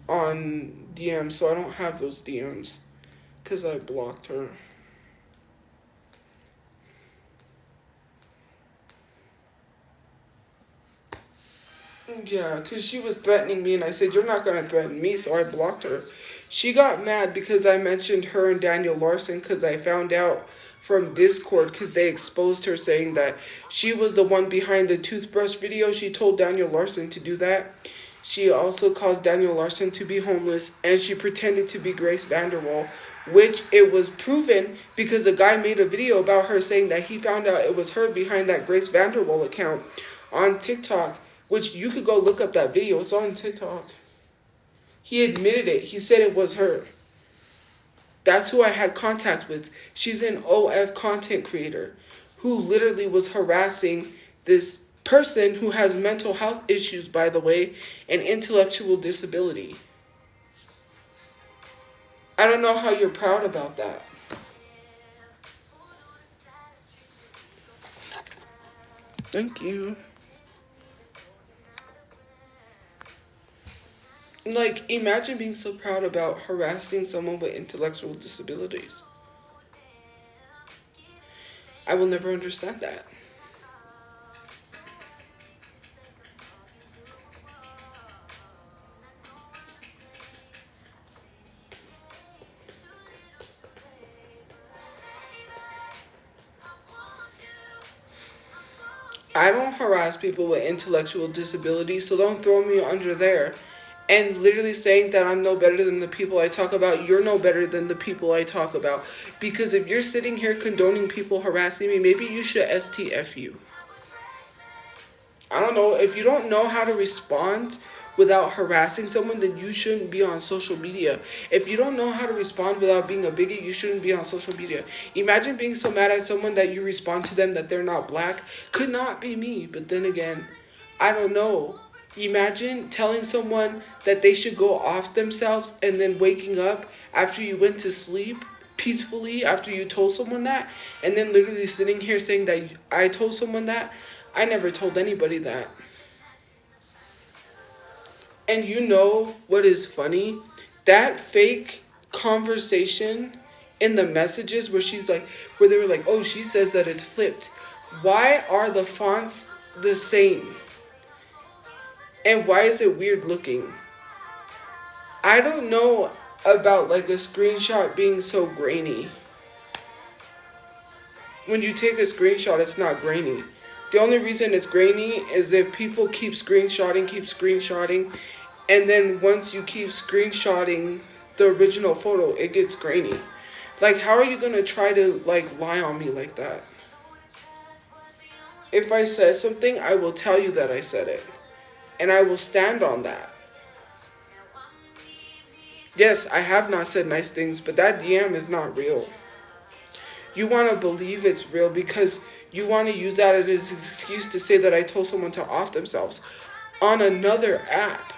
on DMs, so I don't have those DMs because I blocked her. Yeah, because she was threatening me, and I said, you're not going to threaten me, so I blocked her. She got mad because I mentioned her and Daniel Larson because I found out from Discord because they exposed her saying that she was the one behind the toothbrush video. She told Daniel Larson to do that. She also caused Daniel Larson to be homeless, and she pretended to be Grace Vanderwall, which it was proven because a guy made a video about her saying that he found out it was her behind that Grace Vanderwall account on TikTok. Which you could go look up that video. It's on TikTok. He admitted it. He said it was her. That's who I had contact with. She's an OF content creator who literally was harassing this person who has mental health issues, by the way, and intellectual disability. I don't know how you're proud about that. Thank you. Like, imagine being so proud about harassing someone with intellectual disabilities. I will never understand that. I don't harass people with intellectual disabilities, so don't throw me under there. And literally saying that I'm no better than the people I talk about, you're no better than the people I talk about. Because if you're sitting here condoning people harassing me, maybe you should STF you. I don't know. If you don't know how to respond without harassing someone, then you shouldn't be on social media. If you don't know how to respond without being a bigot, you shouldn't be on social media. Imagine being so mad at someone that you respond to them that they're not black. Could not be me. But then again, I don't know. Imagine telling someone that they should go off themselves and then waking up after you went to sleep peacefully after you told someone that, and then literally sitting here saying that I told someone that. I never told anybody that. And you know what is funny? That fake conversation in the messages where they were like, oh, she says that it's flipped. Why are the fonts the same? And why is it weird looking? I don't know about like a screenshot being so grainy. When you take a screenshot, it's not grainy. The only reason it's grainy is if people keep screenshotting, and then once you keep screenshotting the original photo, it gets grainy. Like, how are you gonna try to like lie on me like that? if I said something, I will tell you that I said it. And I will stand on that. Yes, I have not said nice things, but that DM is not real. You want to believe it's real because you want to use that as an excuse to say that I told someone to off themselves. On another app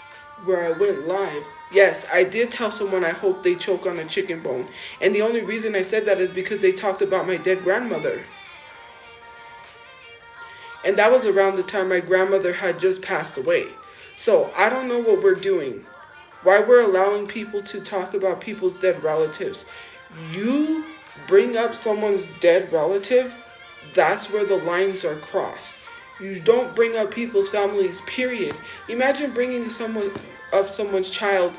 where I went live, yes, I did tell someone I hope they choke on a chicken bone. And the only reason I said that is because they talked about my dead grandmother. And that was around the time my grandmother had just passed away. So I don't know what we're doing. Why we're allowing people to talk about people's dead relatives. You bring up someone's dead relative, that's where the lines are crossed. You don't bring up people's families, period. Imagine bringing someone's child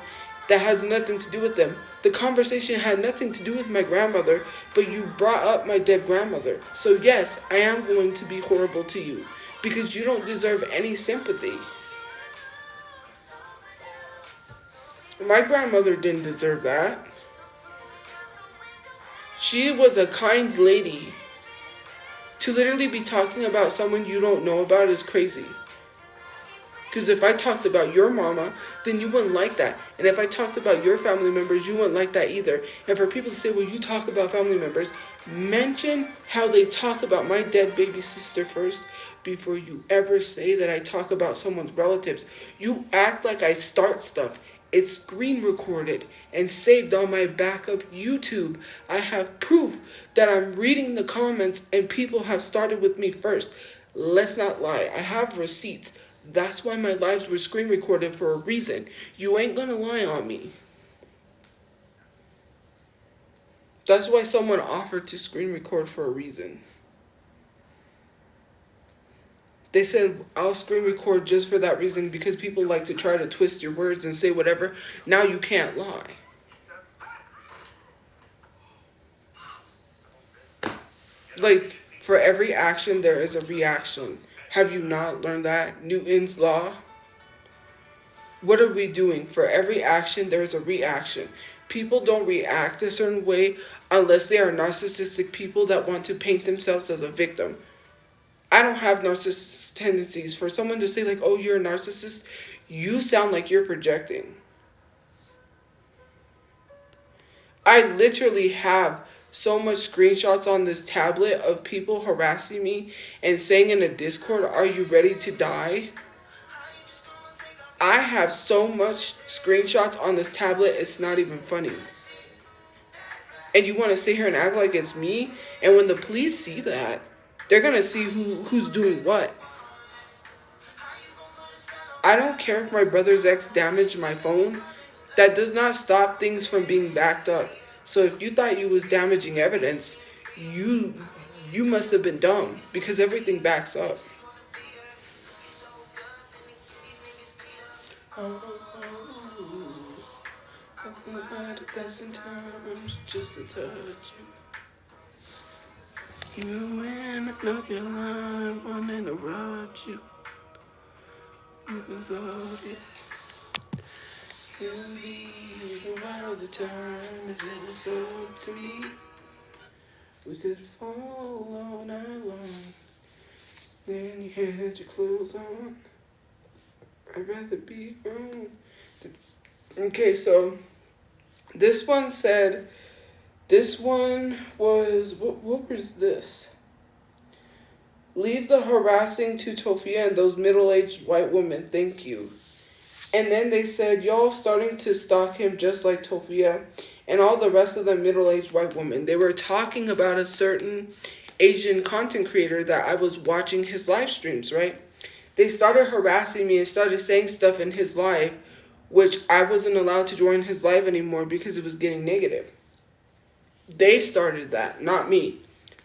that has nothing to do with them. The conversation had nothing to do with my grandmother, but you brought up my dead grandmother. So yes, I am going to be horrible to you because you don't deserve any sympathy. My grandmother didn't deserve that. She was a kind lady. To literally be talking about someone you don't know about is crazy. Because if I talked about your mama, then you wouldn't like that. And if I talked about your family members, you wouldn't like that either. And for people to say, well, you talk about family members, mention how they talk about my dead baby sister first before you ever say that I talk about someone's relatives. You act like I start stuff. It's screen recorded and saved on my backup YouTube. I have proof that I'm reading the comments and people have started with me first. Let's not lie. I have receipts. That's why my lives were screen recorded for a reason. You ain't gonna lie on me. That's why someone offered to screen record for a reason. They said, I'll screen record just for that reason because people like to try to twist your words and say whatever. Now you can't lie. Like, for every action, there is a reaction. Have you not learned that? Newton's law? What are we doing? For every action, there is a reaction. People don't react a certain way unless they are narcissistic people that want to paint themselves as a victim. I don't have narcissist tendencies. For someone to say like, oh, you're a narcissist, you sound like you're projecting. I literally have so much screenshots on this tablet of people harassing me and saying in a Discord, are you ready to die? I have so much screenshots on this tablet, it's not even funny. And you want to sit here and act like it's me? And when the police see that, they're going to see who's doing what. I don't care if my brother's ex damaged my phone. That does not stop things from being backed up. So if you thought you was damaging evidence, you must have been dumb because everything backs up. I've had 1,000 times just to touch you. Even when I know you're lying, I want to interrupt you. You can solve it. You'll be right all the time if it was up to me. We could fall all night long. Then you had your clothes on. I'd rather be grown. Okay, so this one said, this one was, what was this? Leave the harassing to Tophia and those middle-aged white women, thank you. And then they said, y'all starting to stalk him just like Tophia and all the rest of the middle-aged white women. They were talking about a certain Asian content creator that I was watching his live streams, right? They started harassing me and started saying stuff in his live, which I wasn't allowed to join his live anymore because it was getting negative. They started that, not me.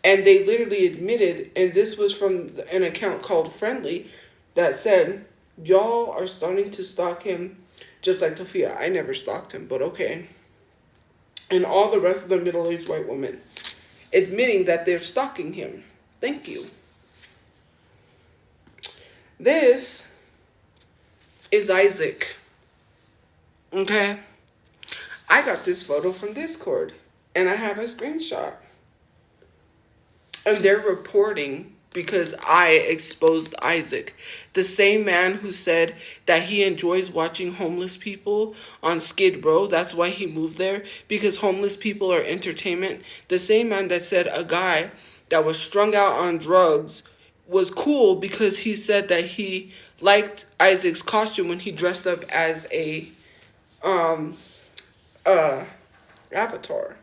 And they literally admitted, and this was from an account called Friendly, that said, y'all are starting to stalk him just like Tophia. I never stalked him, but okay. And all the rest of the middle-aged white women admitting that they're stalking him. Thank you. This is Isaac. Okay? I got this photo from Discord, and I have a screenshot. And they're reporting because I exposed Isaac. The same man who said that he enjoys watching homeless people on Skid Row, that's why he moved there, because homeless people are entertainment. The same man that said a guy that was strung out on drugs was cool because he said that he liked Isaac's costume when he dressed up as a um avatar.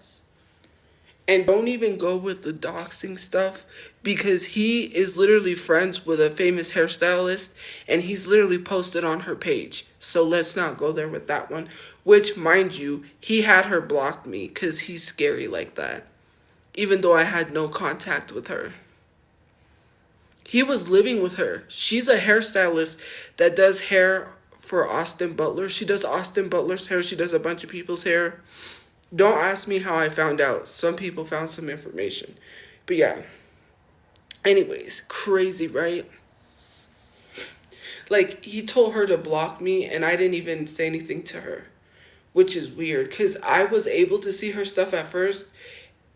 And don't even go with the doxing stuff because he is literally friends with a famous hairstylist and he's literally posted on her page. So let's not go there with that one. Which, mind you, he had her block me because he's scary like that. Even though I had no contact with her. He was living with her. She's a hairstylist that does hair for Austin Butler. She does Austin Butler's hair. She does a bunch of people's hair. Don't ask me how I found out. Some people found some information. But yeah. Anyways, crazy, right? Like, he told her to block me and I didn't even say anything to her. Which is weird because I was able to see her stuff at first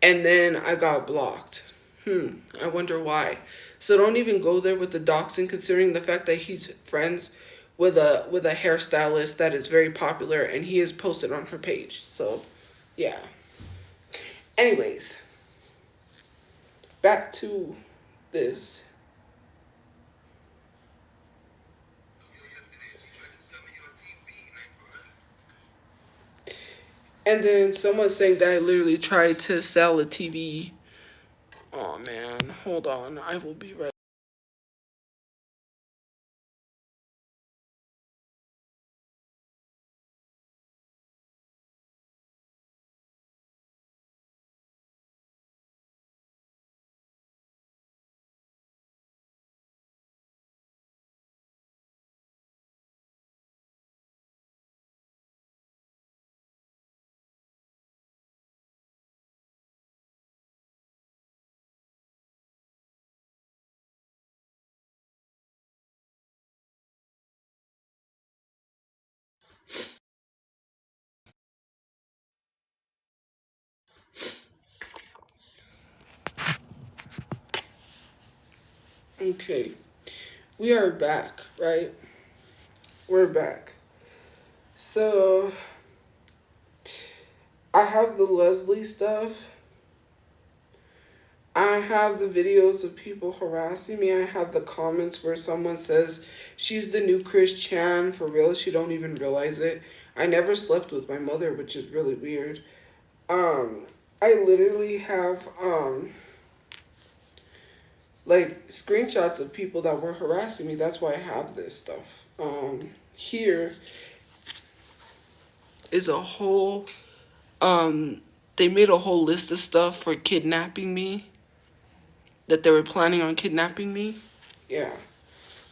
and then I got blocked. I wonder why. So don't even go there with the doxing, considering the fact that he's friends with a hairstylist that is very popular and he is posted on her page. So yeah. Anyways, back to this. And then someone saying that I literally tried to sell a TV. Oh man, hold on. I will be right. Okay. We are back, right? We're back. So I have the Leslie stuff. I have the videos of people harassing me. I have the comments where someone says she's the new Chris Chan for real. She don't even realize it. I never slept with my mother, which is really weird. I literally have like screenshots of people that were harassing me. That's why I have this stuff. Here is a whole they made a whole list of stuff for kidnapping me. That they were planning on kidnapping me. Yeah.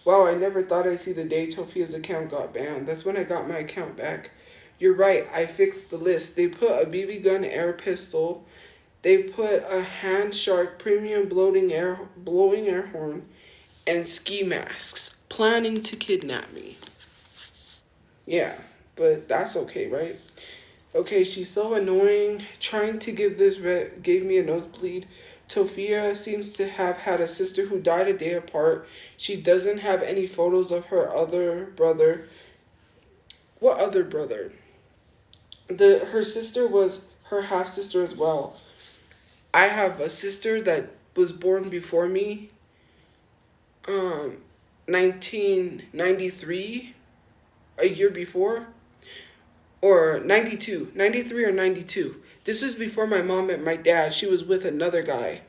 Wow, I never thought I'd see the day Tophia's account got banned. That's when I got my account back. You're right, I fixed the list. They put a BB gun air pistol. They put a hand shark premium blowing air horn and ski masks. Planning to kidnap me. Yeah, but that's okay, right? Okay, she's so annoying. Trying to give gave me a nosebleed. Tophia seems to have had a sister who died a day apart. She doesn't have any photos of her other brother. What other brother? Her sister was her half-sister as well. I have a sister that was born before me. 1993, a year before. Or 92, 93 or 92. This was before my mom met my dad. She was with another guy.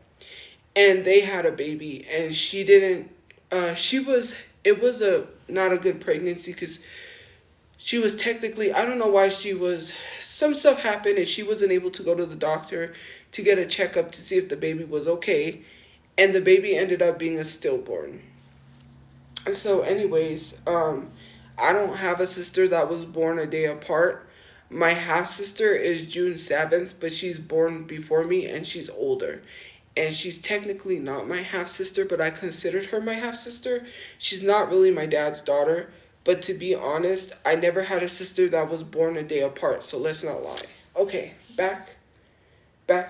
And they had a baby. And she didn't, it was not a good pregnancy because she was technically, I don't know why some stuff happened and she wasn't able to go to the doctor to get a checkup to see if the baby was okay. And the baby ended up being a stillborn. So anyways, I don't have a sister that was born a day apart. My half-sister is June 7th, but she's born before me and she's older. And she's technically not my half-sister, but I considered her my half-sister. She's not really my dad's daughter, but to be honest, I never had a sister that was born a day apart, so let's not lie. Okay, back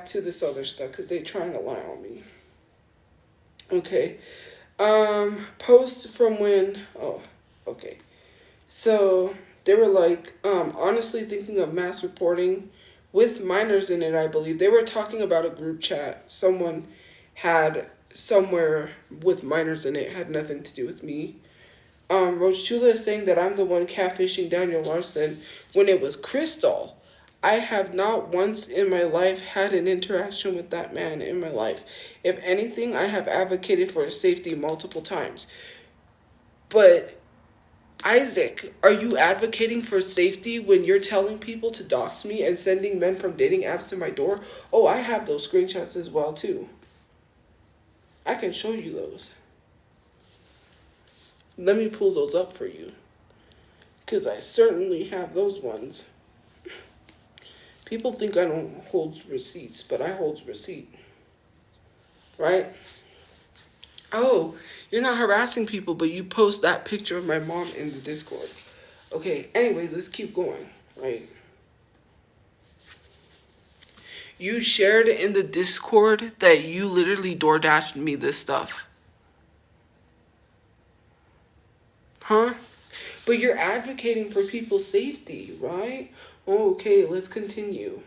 to this other stuff, because they're trying to lie on me. Okay. Post from when, oh, okay. So they were like, honestly thinking of mass reporting with minors in it, I believe. They were talking about a group chat someone had somewhere with minors in it, had nothing to do with me. Rochula is saying that I'm the one catfishing Daniel Larson when it was Crystal. I have not once in my life had an interaction with that man in my life. If anything, I have advocated for his safety multiple times. But Isaac, are you advocating for safety when you're telling people to dox me and sending men from dating apps to my door? Oh, I have those screenshots as well too. I can show you those. Let me pull those up for you. Because I certainly have those ones. People think I don't hold receipts, but I hold receipt. Right? Oh, you're not harassing people, but you post that picture of my mom in the Discord. Okay, anyways, let's keep going, right? You shared in the Discord that you literally DoorDashed me this stuff. Huh? But you're advocating for people's safety, right? Okay, let's continue.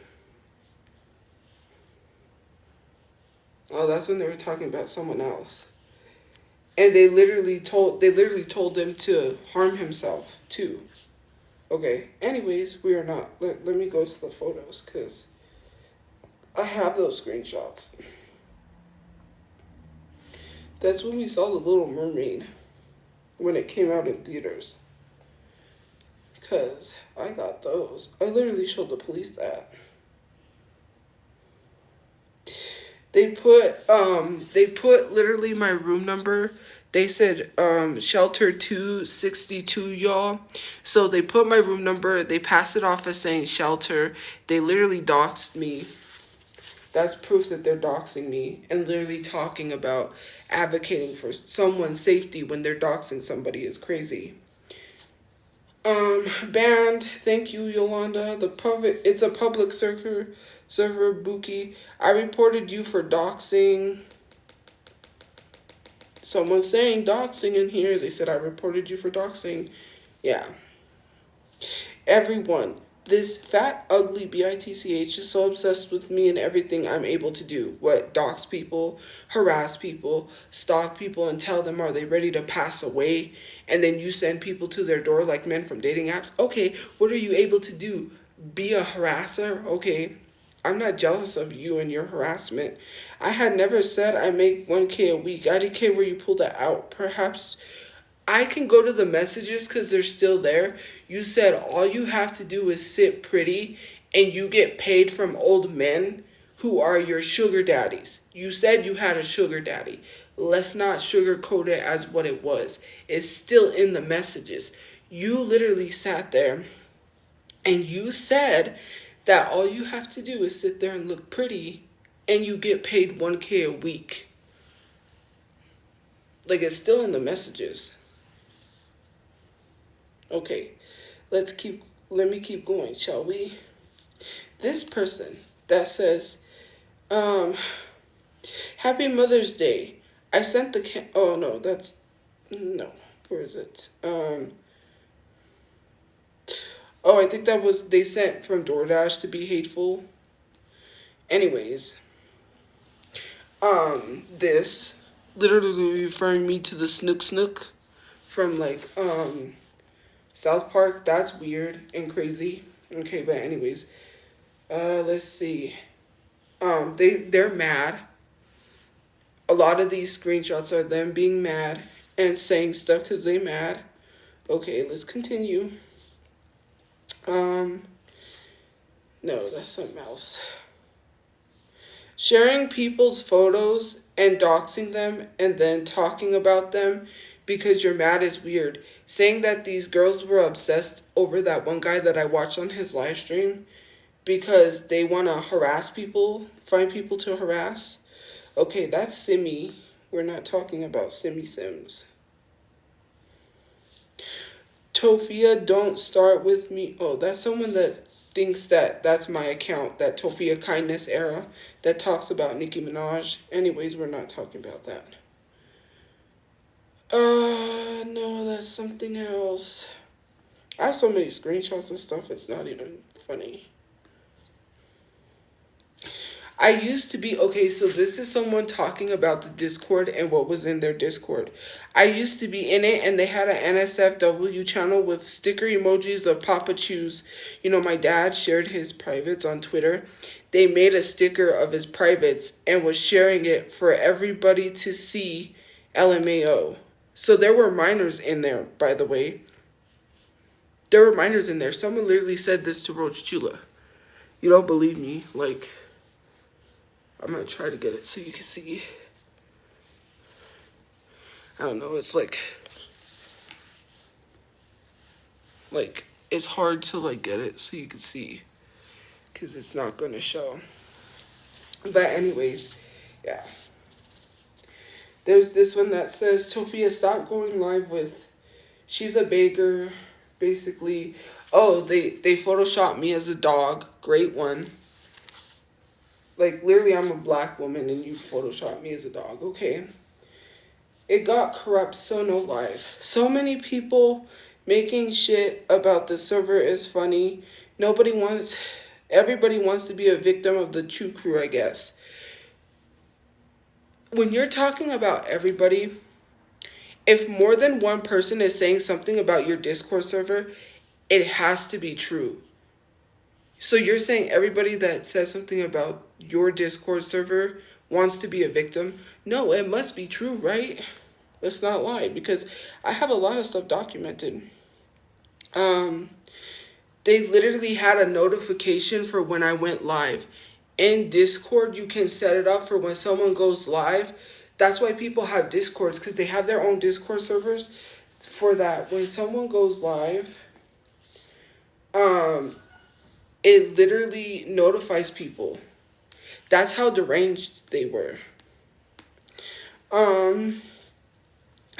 Oh, that's when they were talking about someone else. And they literally told them to harm himself too. Okay. Anyways, we are not. Let me go to the photos because I have those screenshots. That's when we saw The Little Mermaid when it came out in theaters. Because I got those. I literally showed the police that. They put literally my room number. They said Shelterchu 62, y'all. So they put my room number, they passed it off as saying shelter. They literally doxed me. That's proof that they're doxing me and literally talking about advocating for someone's safety when they're doxing somebody is crazy. Banned. Thank you, Yolanda. It's a public server, Buki. I reported you for doxing. Someone's saying doxing in here. They said I reported you for doxing. Yeah. Everyone. This fat, ugly bitch is so obsessed with me and everything I'm able to do. What? Dox people, harass people, stalk people, and tell them are they ready to pass away? And then you send people to their door like men from dating apps? Okay, what are you able to do? Be a harasser? Okay, I'm not jealous of you and your harassment. I had never said I make 1K a week. I didn't care where you pulled that out. Perhaps I can go to the messages because they're still there. You said all you have to do is sit pretty and you get paid from old men who are your sugar daddies. You said you had a sugar daddy. Let's not sugarcoat it as what it was. It's still in the messages. You literally sat there and you said that all you have to do is sit there and look pretty and you get paid 1K a week. Like, it's still in the messages. Okay, let me keep going, shall we? This person that says, Happy Mother's Day. I sent the oh no, where is it? Oh, I think that was, they sent from DoorDash to be hateful. Anyways, this literally referring me to the Snook from like, South Park. That's weird and crazy. Okay, but anyways, let's see. They're mad. A lot of these screenshots are them being mad and saying stuff because they mad. Okay, let's continue. No, that's something else. Sharing people's photos and doxing them and then talking about them because you're mad is weird. Saying that these girls were obsessed over that one guy that I watched on his live stream because they want to harass people, find people to harass. Okay, that's Simmy. We're not talking about Simmy Sims. Tophia, don't start with me. Oh, that's someone that thinks that that's my account, that Tophia Kindness era that talks about Nicki Minaj. Anyways, we're not talking about that. No, that's something else. I have so many screenshots and stuff, it's not even funny. I used to be, okay, so this is someone talking about the Discord and what was in their Discord. I used to be in it, and they had an NSFW channel with sticker emojis of Tophiachu's. You know, my dad shared his privates on Twitter. They made a sticker of his privates and was sharing it for everybody to see LMAO. So there were minors in there, by the way. There were minors in there. Someone literally said this to Roach Chula. You don't believe me? Like, I'm going to try to get it so you can see. I don't know, it's like it's hard to like get it so you can see, because it's not going to show. But anyways, yeah. There's this one that says, Tophia, stop going live with, she's a beggar, basically. Oh, they photoshopped me as a dog. Great one. Like, literally, I'm a black woman and you photoshopped me as a dog. Okay. It got corrupt, so no live. So many people making shit about the server is funny. Everybody wants to be a victim of the Chu crew, I guess. When you're talking about everybody, if more than one person is saying something about your Discord server, it has to be true. So you're saying everybody that says something about your Discord server wants to be a victim? No, it must be true, right? Let's not lie, because I have a lot of stuff documented. They literally had a notification for when I went live. In Discord, you can set it up for when someone goes live. That's why people have Discords, because they have their own Discord servers for that. When someone goes live, it literally notifies people. That's how deranged they were.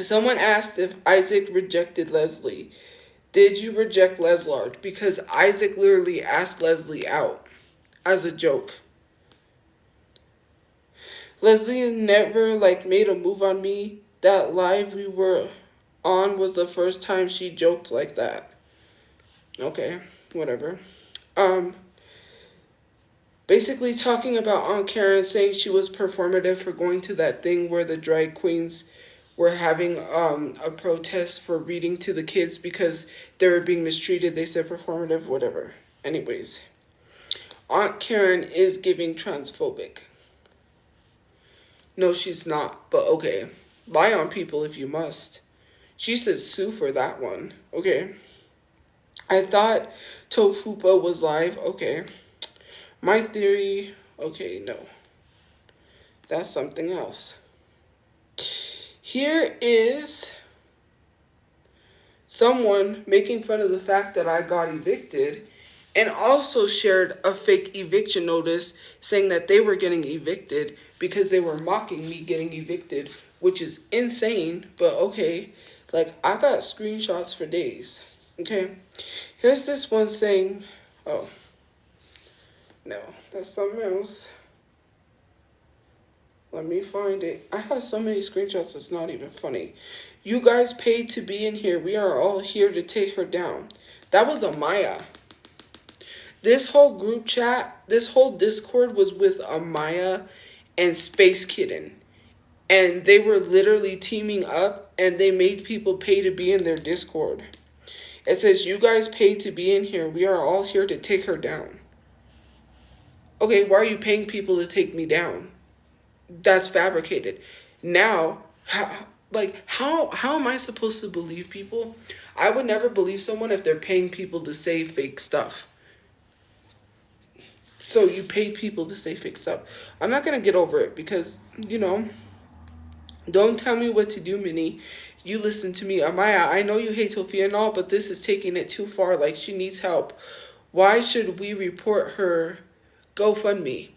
Someone asked if Isaac rejected Leslie. Did you reject Leslard? Because Isaac literally asked Leslie out as a joke. Leslie never made a move on me. That live we were on was the first time she joked like that. Okay, whatever. Basically talking about Aunt Karen saying she was performative for going to that thing where the drag queens were having a protest for reading to the kids because they were being mistreated. They said performative, whatever. Anyways, Aunt Karen is giving transphobic. No, she's not, but okay. Lie on people if you must. She said sue for that one. Okay. I thought Tofupa was live. Okay. My theory. Okay, no. That's something else. Here is someone making fun of the fact that I got evicted and also shared a fake eviction notice saying that they were getting evicted because they were mocking me getting evicted, which is insane, but okay. Like, I got screenshots for days. Okay, here's this one saying, oh, no, that's something else. Let me find it. I have so many screenshots, it's not even funny. You guys paid to be in here. We are all here to take her down. That was Amaya. This whole group chat, this whole Discord was with Amaya and Space Kitten. And they were literally teaming up and they made people pay to be in their Discord. It says, you guys paid to be in here. We are all here to take her down. Okay, why are you paying people to take me down? That's fabricated. Now, how am I supposed to believe people? I would never believe someone if they're paying people to say fake stuff. So you paid people to say fake stuff. I'm not going to get over it because, you know, don't tell me what to do, Minnie. You listen to me. Amaya, I know you hate Tophia and all, but this is taking it too far. Like, she needs help. Why should we report her GoFundMe?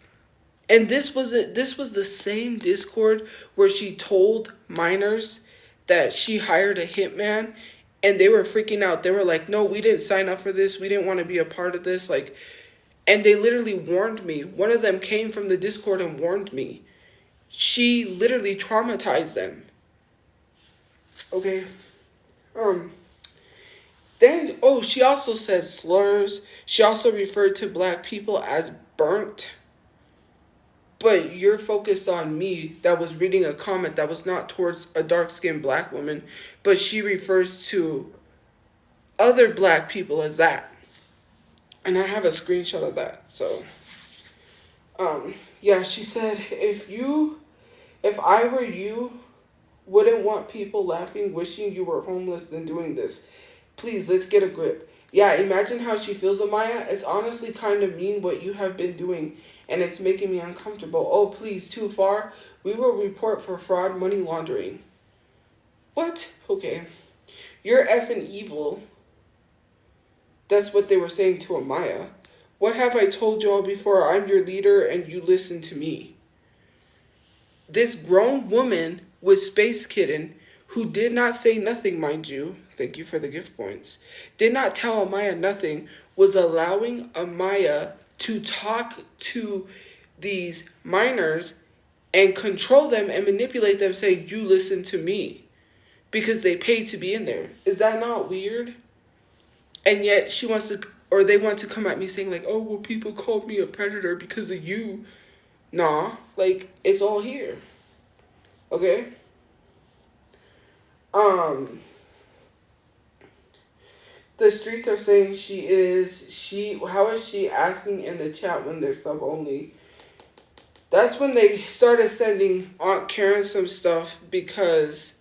And this was the same Discord where she told minors that she hired a hitman, and they were freaking out. They were like, no, we didn't sign up for this. We didn't want to be a part of this. Like, and they literally warned me. One of them came from the Discord and warned me. She literally traumatized them. Okay. Um. Then, oh, she also said slurs. She also referred to black people as burnt. But you're focused on me that was reading a comment that was not towards a dark-skinned black woman, but she refers to other black people as that. And I have a screenshot of that. So, yeah, she said, if I were you, wouldn't want people laughing, wishing you were homeless than doing this. Please, let's get a grip. Yeah, imagine how she feels, Amaya. It's honestly kind of mean what you have been doing, and it's making me uncomfortable. Oh, please, too far? We will report for fraud, money laundering. What? Okay. You're effing evil. That's what they were saying to Amaya. What have I told y'all before? I'm your leader, and you listen to me. This grown woman with Space Kitten, who did not say nothing, mind you, thank you for the gift points, did not tell Amaya nothing, was allowing Amaya to talk to these minors and control them and manipulate them, saying, you listen to me, because they paid to be in there. Is that not weird? And yet she wants to, or they want to come at me saying like, oh, well, people called me a predator because of you. Nah, like, it's all here. Okay? The streets are saying how is she asking in the chat when they're sub only? That's when they started sending Aunt Karen some stuff because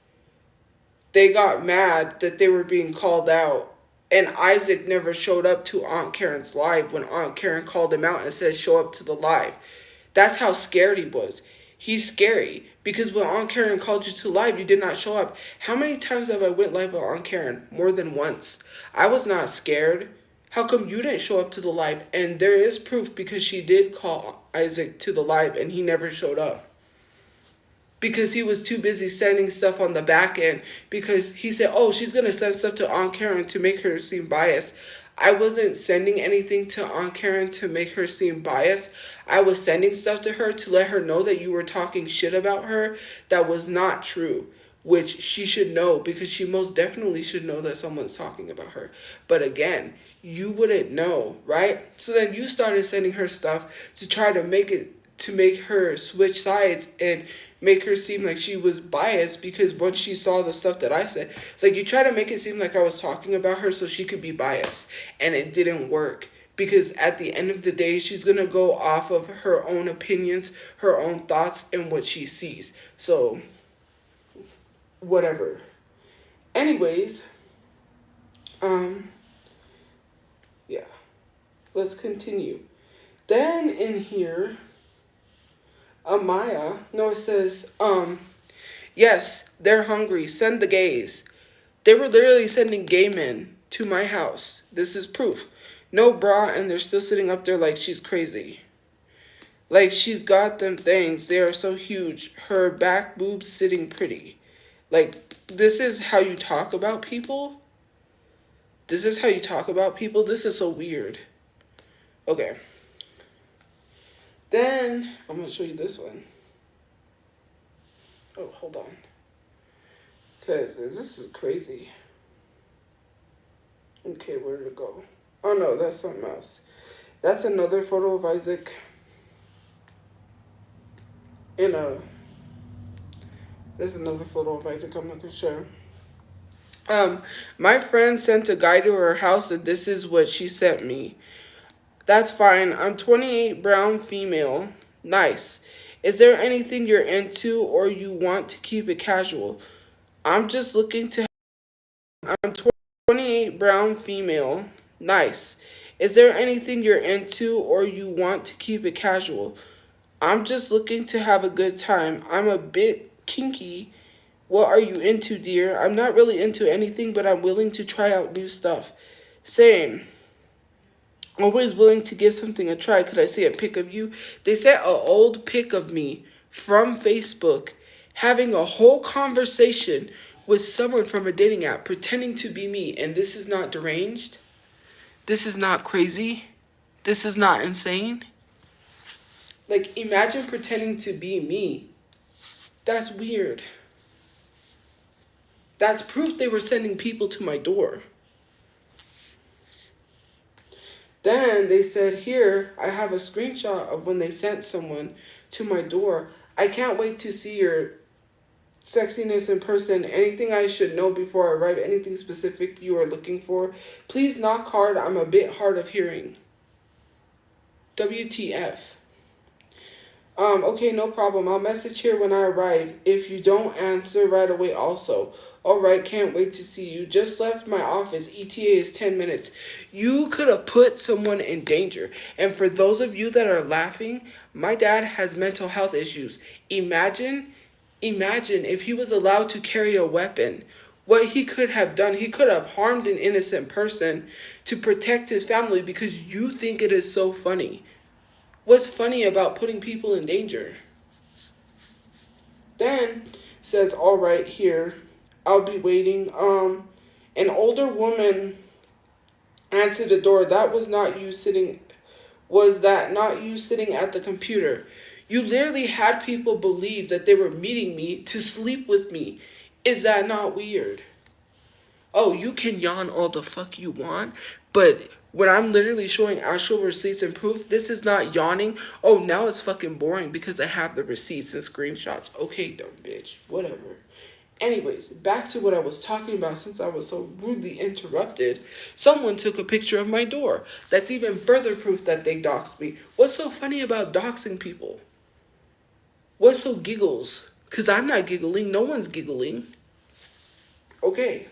they got mad that they were being called out. And Isaac never showed up to Aunt Karen's live when Aunt Karen called him out and said, show up to the live. That's how scared he was. He's scary because when Aunt Karen called you to live, you did not show up. How many times have I went live with Aunt Karen? More than once. I was not scared. How come you didn't show up to the live? And there is proof because she did call Isaac to the live and he never showed up. Because he was too busy sending stuff on the back end. Because he said, oh, she's going to send stuff to Aunt Karen to make her seem biased. I wasn't sending anything to Aunt Karen to make her seem biased. I was sending stuff to her to let her know that you were talking shit about her that was not true. Which she should know because she most definitely should know that someone's talking about her. But again, you wouldn't know, right? So then you started sending her stuff to try to make her switch sides and make her seem like she was biased because once she saw the stuff that I said, like you try to make it seem like I was talking about her so she could be biased, and it didn't work because at the end of the day, she's going to go off of her own opinions, her own thoughts, and what she sees. So, whatever. Anyways, yeah, let's continue. Then in here, it says, yes, they're hungry. Send the gays. They were literally sending gay men to my house. This is proof. No bra, and they're still sitting up there like she's crazy. Like she's got them things. They are so huge. Her back boobs sitting pretty. Like, this is how you talk about people? This is how you talk about people? This is so weird. Okay. Then, I'm going to show you this one. Oh, hold on. Because this is crazy. Okay, where did it go? Oh, no, that's something else. That's another photo of Isaac There's another photo of Isaac I'm not going to share. My friend sent a guy to her house and this is what she sent me. That's fine. I'm 28, brown, female. Nice. Is there anything you're into or you want to keep it casual? I'm just looking to... I'm 28, brown, female. Nice. Is there anything you're into or you want to keep it casual? I'm just looking to have a good time. I'm a bit kinky. What are you into, dear? I'm not really into anything, but I'm willing to try out new stuff. Same. Always willing to give something a try. Could I see a pic of you? They sent an old pic of me from Facebook having a whole conversation with someone from a dating app pretending to be me. And this is not deranged. This is not crazy. This is not insane. Like, imagine pretending to be me. That's weird. That's proof they were sending people to my door. Then they said, here, I have a screenshot of when they sent someone to my door. I can't wait to see your sexiness in person. Anything I should know before I arrive? Anything specific you are looking for? Please knock hard. I'm a bit hard of hearing. WTF. Okay, no problem. I'll message here when I arrive. If you don't answer right away also. Alright, can't wait to see you. Just left my office. ETA is 10 minutes. You could have put someone in danger. And for those of you that are laughing, my dad has mental health issues. Imagine if he was allowed to carry a weapon. What he could have done, he could have harmed an innocent person to protect his family because you think it is so funny. What's funny about putting people in danger? Then says, all right, here, I'll be waiting. An older woman answered the door. That was not you sitting. Was that not you sitting at the computer? You literally had people believe that they were meeting me to sleep with me. Is that not weird? Oh, you can yawn all the fuck you want, but when I'm literally showing actual receipts and proof, this is not yawning. Oh, now it's fucking boring because I have the receipts and screenshots. Okay, dumb bitch. Whatever. Anyways, back to what I was talking about since I was so rudely interrupted. Someone took a picture of my door. That's even further proof that they doxed me. What's so funny about doxing people? What's so giggles? Because I'm not giggling. No one's giggling. Okay.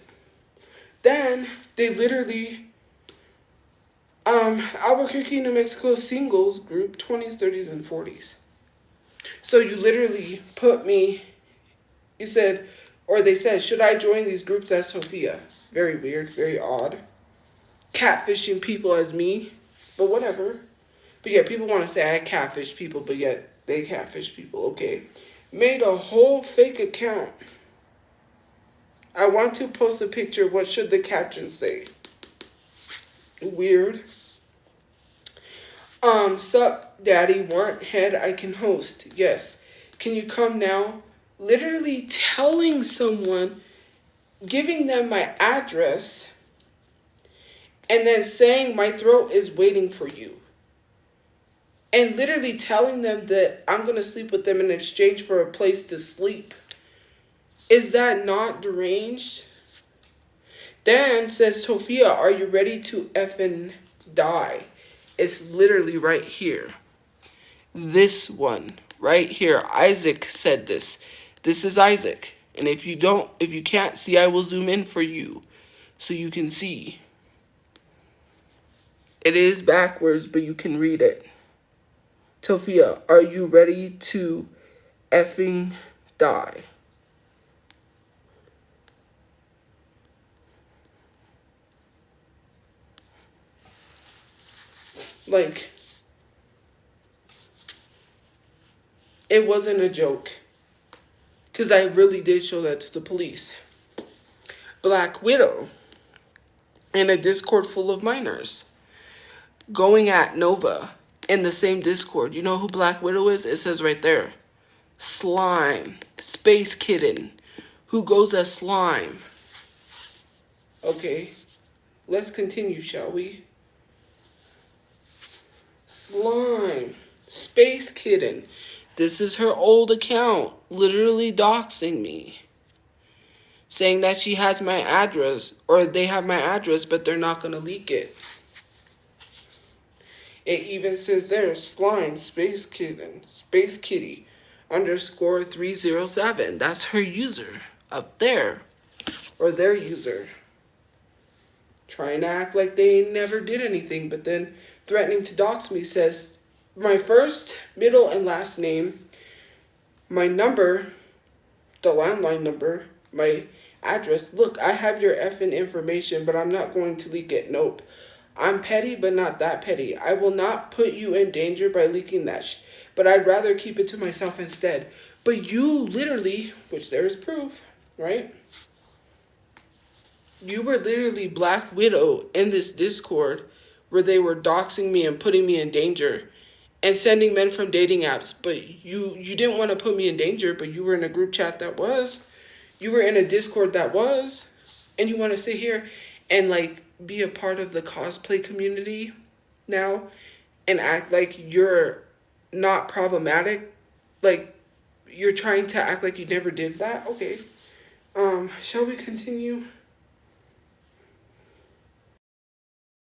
Then they literally... Albuquerque, New Mexico singles group, 20s, 30s, and 40s. So you literally put me, you said, or they said, should I join these groups as Tophia? Very weird, very odd. Catfishing people as me, but whatever. But yeah, people want to say I catfish people, but yet they catfish people, okay. Made a whole fake account. I want to post a picture. What should the caption say? Weird. Sup, daddy, want head, I can host. Yes. Can you come now? Literally telling someone, giving them my address, and then saying my throat is waiting for you. And literally telling them that I'm going to sleep with them in exchange for a place to sleep. Is that not deranged? Dan says, Tophia, are you ready to effing die? It's literally right here. This one, right here. Isaac said this. This is Isaac. And if you can't see, I will zoom in for you so you can see. It is backwards, but you can read it. Tophia, are you ready to effing die? Like, it wasn't a joke. Because I really did show that to the police. Black Widow in a Discord full of minors. Going at Nova in the same Discord. You know who Black Widow is? It says right there. Slime. Space Kitten. Who goes as slime. Okay. Let's continue, shall we? Slime. Space Kitten. This is her old account. Literally doxing me. Saying that she has my address. Or they have my address, but they're not going to leak it. It even says there, Slime, Space Kitten, Space Kitty, _307. That's her user. Up there. Or their user. Trying to act like they never did anything, but then threatening to dox me. Says, my first, middle, and last name, my number, the landline number, my address. Look, I have your effing information, but I'm not going to leak it. Nope. I'm petty, but not that petty. I will not put you in danger by leaking that but I'd rather keep it to myself instead. But you literally, which there is proof, right? You were literally Black Widow in this Discord where they were doxing me and putting me in danger and sending men from dating apps. But you didn't want to put me in danger, but you were in a group chat that was. you were in a Discord that was, and you want to sit here and like be a part of the cosplay community now and act like you're not problematic, like you're trying to act like you never did that. Okay. Shall we continue?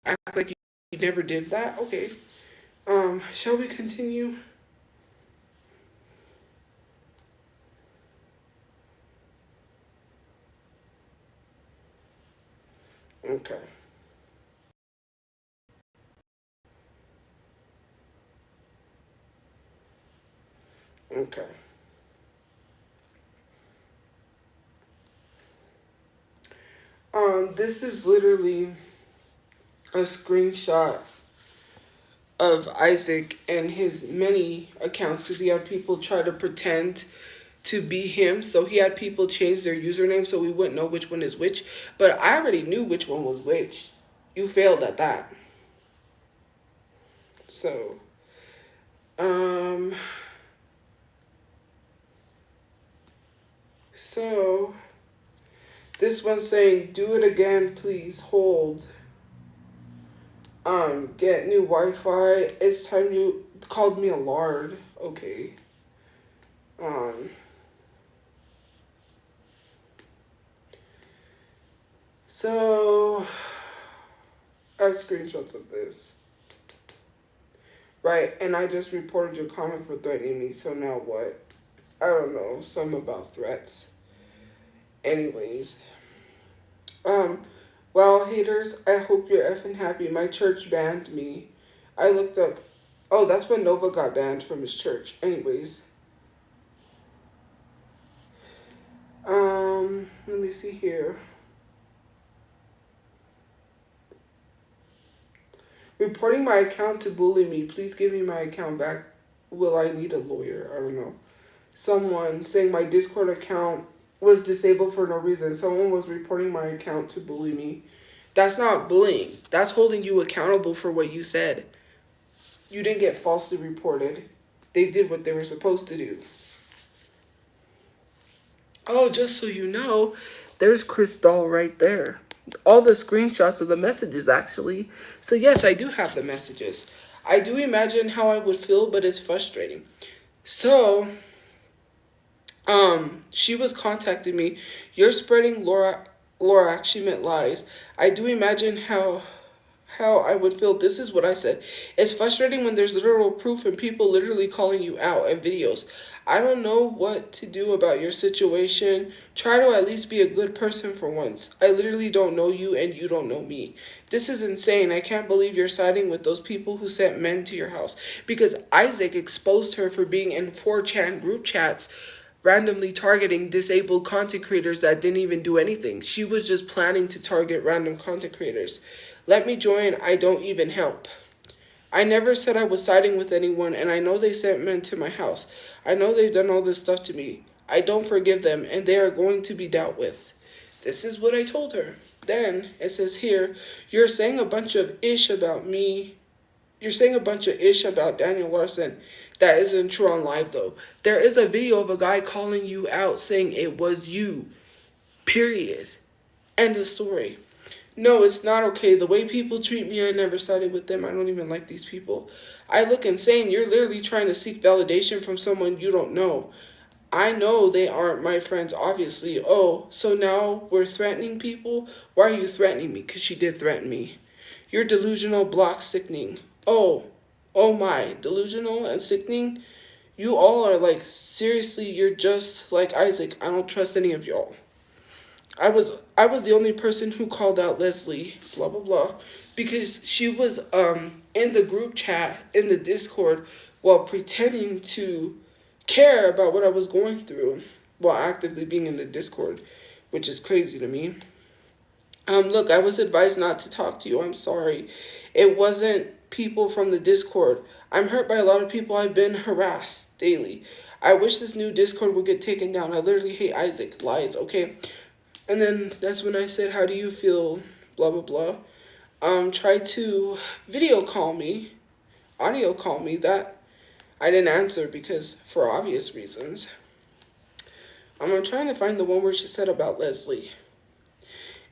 Act like you never did that. Okay. Shall we continue? Okay. Okay. This is literally a screenshot of Isaac and his many accounts because he had people try to pretend to be him. So he had people change their username so we wouldn't know which one is which. But I already knew which one was which. You failed at that. So, so this one's saying, do it again, please hold. Get new Wi-Fi. It's time you called me a lard. Okay. So I have screenshots of this. Right, and I just reported your comment for threatening me, so now what? I don't know, something about threats. Anyways. Well, haters, I hope you're effing happy. My church banned me. I looked up. Oh, that's when Nova got banned from his church. Anyways. Let me see here. Reporting my account to bully me. Please give me my account back. Will I need a lawyer? I don't know. Someone saying my Discord account was disabled for no reason. Someone was reporting my account to bully me. That's not bullying. That's holding you accountable for what you said. You didn't get falsely reported. They did what they were supposed to do. Oh, just so you know, there's Crystal right there. All the screenshots of the messages, actually. So, yes, I do have the messages. I do imagine how I would feel, but it's frustrating. So, she was contacting me. You're spreading Laura, she meant lies. I do imagine how I would feel. This is what I said. It's frustrating when there's literal proof and people literally calling you out and videos. I don't know what to do about your situation. Try to at least be a good person for once. I literally don't know you and you don't know me. This is insane. I can't believe you're siding with those people who sent men to your house. Because Isaac exposed her for being in 4chan group chats randomly targeting disabled content creators that didn't even do anything. She was just planning to target random content creators. Let me join. I don't even help. I never said I was siding with anyone, and I know they sent men to my house. I know they've done all this stuff to me. I don't forgive them, and they are going to be dealt with. This is what I told her. Then it says here, you're saying a bunch of ish about me. You're saying a bunch of ish about Daniel Larson. That isn't true on live, though. There is a video of a guy calling you out saying it was you. Period. End of story. No, it's not okay. The way people treat me, I never sided with them. I don't even like these people. I look insane. You're literally trying to seek validation from someone you don't know. I know they aren't my friends, obviously. Oh, so now we're threatening people? Why are you threatening me? Because she did threaten me. You're delusional, block, sickening. Oh my, delusional and sickening? You all are like, seriously, you're just like Isaac. I don't trust any of y'all. I was the only person who called out Leslie, blah, blah, blah, because she was in the group chat, in the Discord, while pretending to care about what I was going through while actively being in the Discord, which is crazy to me. Look, I was advised not to talk to you. I'm sorry. It wasn't people from the Discord. I'm hurt by a lot of people. I've been harassed daily. I wish this new Discord would get taken down. I literally hate Isaac. Lies, okay? And then that's when I said, how do you feel? Blah, blah, blah. Try to video call me, audio call me. That I didn't answer because for obvious reasons. I'm trying to find the one where she said about Leslie.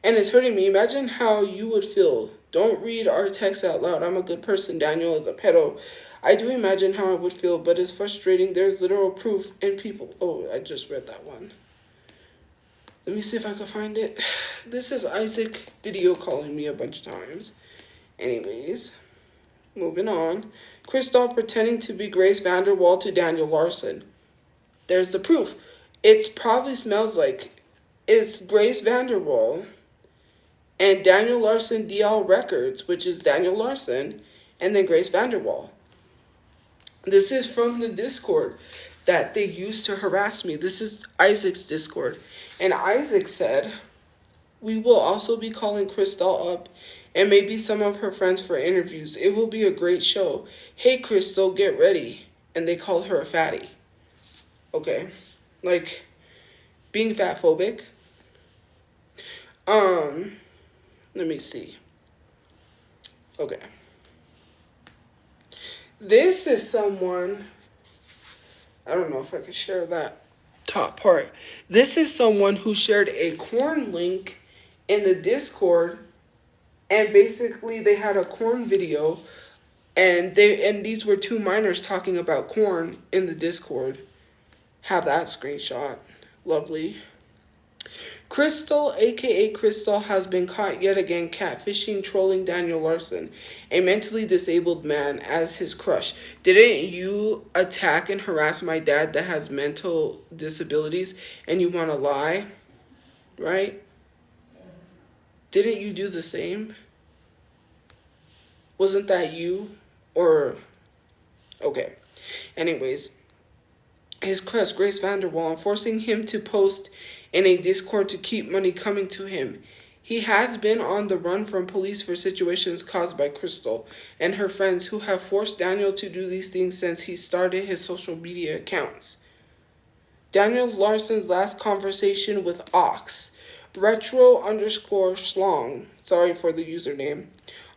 And it's hurting me. Imagine how you would feel. Don't read our text out loud. I'm a good person. Daniel is a pedo. I do imagine how I would feel, but it's frustrating. There's literal proof and people. Oh, I just read that one. Let me see if I can find it. This is Isaac video calling me a bunch of times. Anyways, moving on. Crystal pretending to be Grace Vanderwall to Daniel Larson. There's the proof. It probably smells like it's Grace Vanderwall and Daniel Larson DL Records, which is Daniel Larson, and then Grace Vanderwall. This is from the Discord that they used to harass me. This is Isaac's Discord. And Isaac said, we will also be calling Crystal up and maybe some of her friends for interviews. It will be a great show. Hey, Crystal, get ready. And they called her a fatty. Okay. Like, being fat phobic. Let me see. Okay. This is someone, I don't know if I can share that top part. This is someone who shared a corn link in the Discord, and basically they had a corn video, and these were two minors talking about corn in the Discord. Have that screenshot. Lovely. Crystal, aka Crystal, has been caught yet again catfishing, trolling Daniel Larson, a mentally disabled man, as his crush. Didn't you attack and harass my dad that has mental disabilities and you want to lie? Right? Didn't you do the same? Wasn't that you? Or, okay. Anyways, his crush, Grace Vanderwall, forcing him to post in a Discord to keep money coming to him. He has been on the run from police for situations caused by Crystal and her friends who have forced Daniel to do these things since he started his social media accounts. Daniel Larson's last conversation with Ox, retro_schlong, sorry for the username,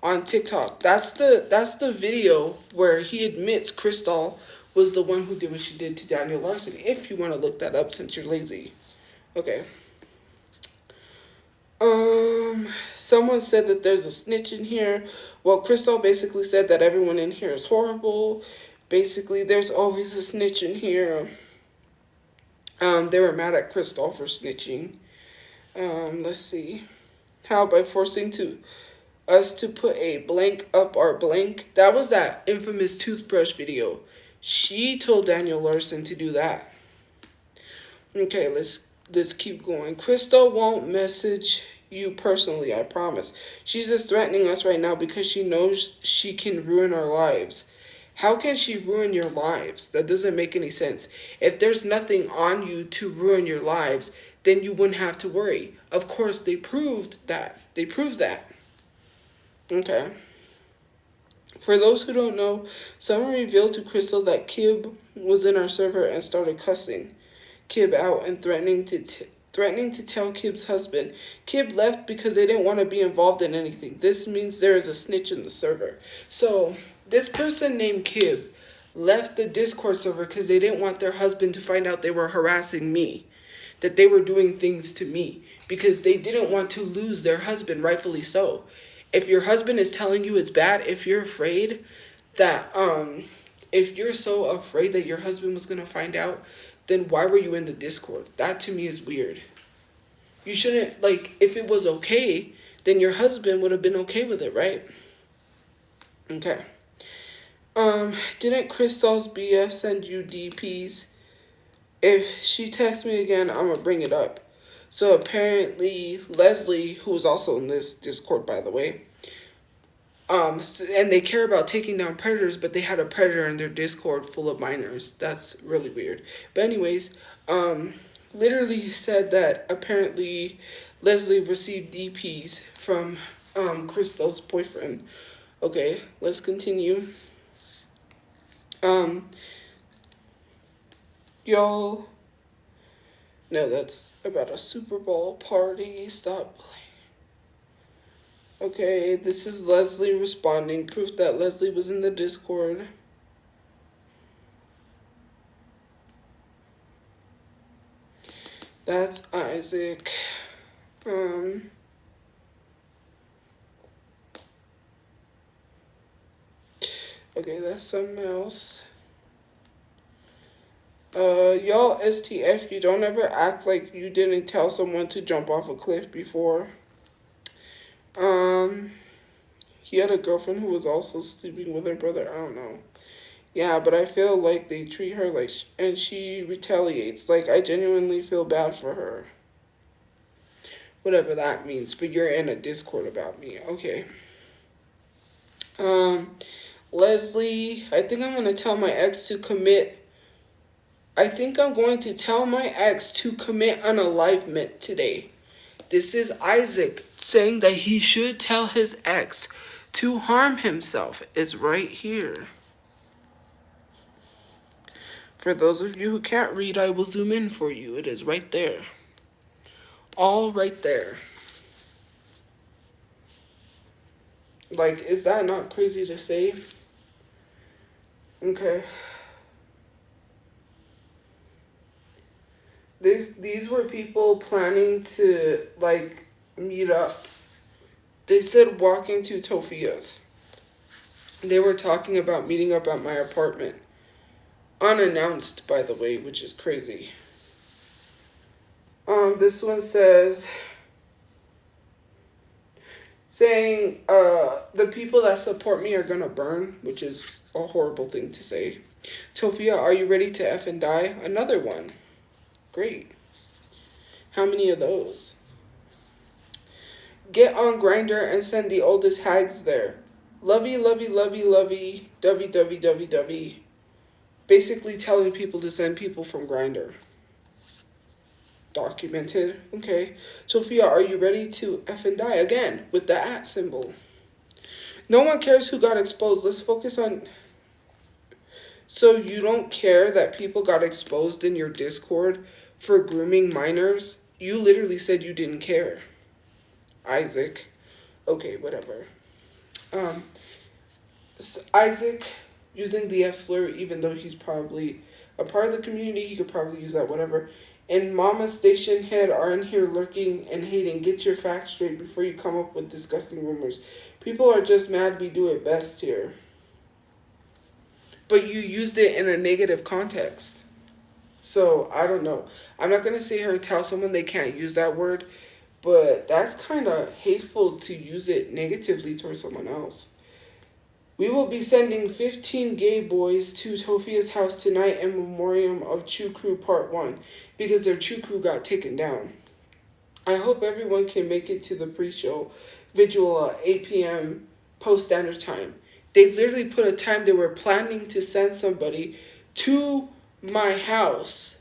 on TikTok. That's the video where he admits Crystal was the one who did what she did to Daniel Larson, if you want to look that up since you're lazy. Okay. Someone said that there's a snitch in here. Well, Crystal basically said that everyone in here is horrible. Basically, there's always a snitch in here. They were mad at Crystal for snitching. Let's see. How by forcing us to put a blank up our blank. That was that infamous toothbrush video. She told Daniel Larson to do that. Okay, let's keep going. Crystal won't message you personally, I promise. She's just threatening us right now because she knows she can ruin our lives. How can she ruin your lives? That doesn't make any sense. If there's nothing on you to ruin your lives, then you wouldn't have to worry. Of course, they proved that. Okay. For those who don't know, someone revealed to Crystal that Kib was in our server and started cussing Kib out and threatening to tell Kib's husband. Kib left because they didn't want to be involved in anything. This means there is a snitch in the server. So this person named Kib left the Discord server because they didn't want their husband to find out they were harassing me, that they were doing things to me, because they didn't want to lose their husband, rightfully so. If your husband is telling you it's bad, if you're afraid that, if you're so afraid that your husband was going to find out, then why were you in the Discord? That to me is weird. You shouldn't, like, if it was okay, then your husband would have been okay with it, right? Okay. Didn't Crystal's BF send you DPs? If she texts me again, I'm going to bring it up. So apparently Leslie, who was also in this Discord, by the way, and they care about taking down predators, but they had a predator in their Discord full of minors. That's really weird. But anyways, literally said that apparently Leslie received DPs from Crystal's boyfriend. Okay, let's continue. Y'all, no, that's about a Super Bowl party. Stop. Okay, this is Leslie responding. Proof that Leslie was in the Discord. That's Isaac. Okay, that's something else. Y'all STF, you don't ever act like you didn't tell someone to jump off a cliff before. He had a girlfriend who was also sleeping with her brother. I don't know. Yeah, but I feel like they treat her like, and she retaliates. Like, I genuinely feel bad for her. Whatever that means, but you're in a Discord about me. Okay. Leslie, I think I'm going to tell my ex to commit. I think I'm going to tell my ex to commit unalivement today. This is Isaac saying that he should tell his ex to harm himself. It's right here. For those of you who can't read, I will zoom in for you. It is right there. All right there. Like, is that not crazy to say? Okay. These were people planning to, like, meet up. They said walking to Tophia's. They were talking about meeting up at my apartment. Unannounced, by the way, which is crazy. This one says, saying, the people that support me are gonna burn, which is a horrible thing to say. Tophia, are you ready to F and die? Another one. Great. How many of those? Get on Grindr and send the oldest hags there. Lovey, lovey, lovey, lovey, dovey, dovey, dovey, dovey. Basically telling people to send people from Grindr. Documented. Okay. Tophia, are you ready to F and die? Again, with the @ symbol. No one cares who got exposed. Let's focus on... So you don't care that people got exposed in your Discord for grooming minors? You literally said you didn't care. Isaac. Okay, whatever. Isaac using the F slur, even though he's probably a part of the community, he could probably use that, whatever. And Mama Station Head are in here lurking and hating. Get your facts straight before you come up with disgusting rumors. People are just mad we do it best here. But you used it in a negative context. So, I don't know. I'm not going to sit here and tell someone they can't use that word. But that's kind of hateful to use it negatively towards someone else. We will be sending 15 gay boys to Tophia's house tonight in memoriam of Chu Crew Part 1 because their Chu Crew got taken down. I hope everyone can make it to the pre-show vigil at 8 p.m. post-standard time. They literally put a time they were planning to send somebody to my house.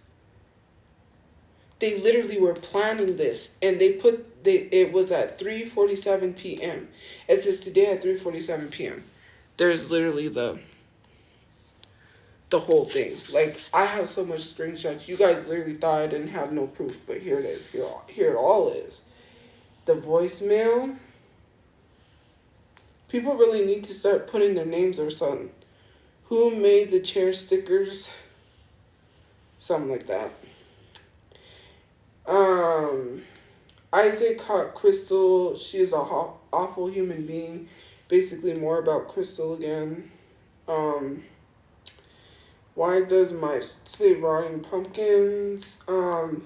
They literally were planning this, and it was at 3:47 p.m. It says today at 3:47 p.m. There's literally the whole thing. Like, I have so much screenshots. You guys literally thought I didn't have no proof, but here it is. Here it all is. The voicemail. People really need to start putting their names or something. Who made the chair stickers? Something like that. Isaac caught Crystal. She is a awful human being. Basically more about Crystal again. Why does my say rotting pumpkins? No,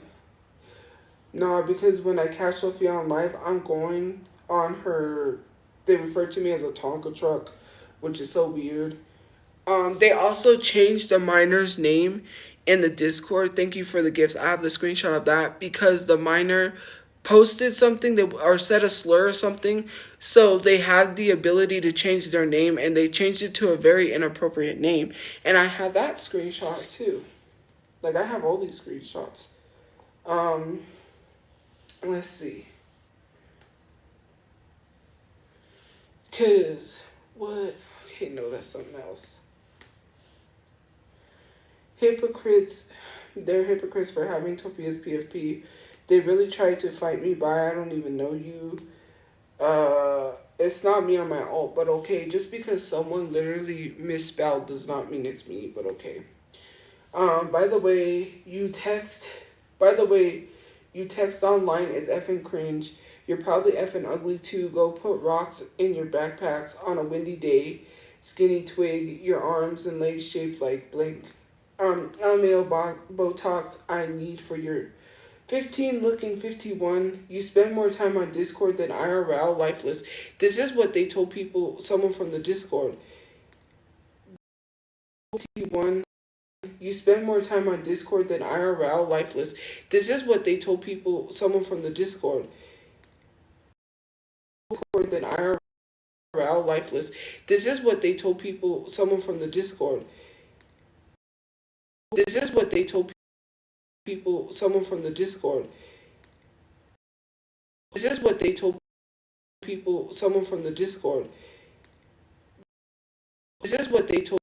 because when I catch Sophia on live, I'm going on her. They refer to me as a Tonka truck, which is so weird. They also changed the miner's name in the Discord. Thank you for the gifts. I have the screenshot of that because the miner posted something that or said a slur or something, so they had the ability to change their name, and they changed it to a very inappropriate name. And I have that screenshot too. Like, I have all these screenshots. Let's see. Cause what? Okay, no, that's something else. Hypocrites. They're hypocrites for having Tophia's PFP. They really tried to fight me by I don't even know you. It's not me on my alt, but okay. Just because someone literally misspelled does not mean it's me, but okay. By the way, You text online is effing cringe. You're probably effing ugly too. Go put rocks in your backpacks on a windy day. Skinny twig, your arms and legs shaped like blink. LMAO Botox I need for your 15 looking 51. You spend more time on Discord than IRL, lifeless. This is what they told people, someone from the Discord. 51. You spend more time on Discord than IRL, lifeless. This is what they told people, someone from the Discord. Than IRL, lifeless. This is what they told people, someone from the Discord. This is what they told people, someone from the Discord. This is what they told people, someone from the Discord. This is what they told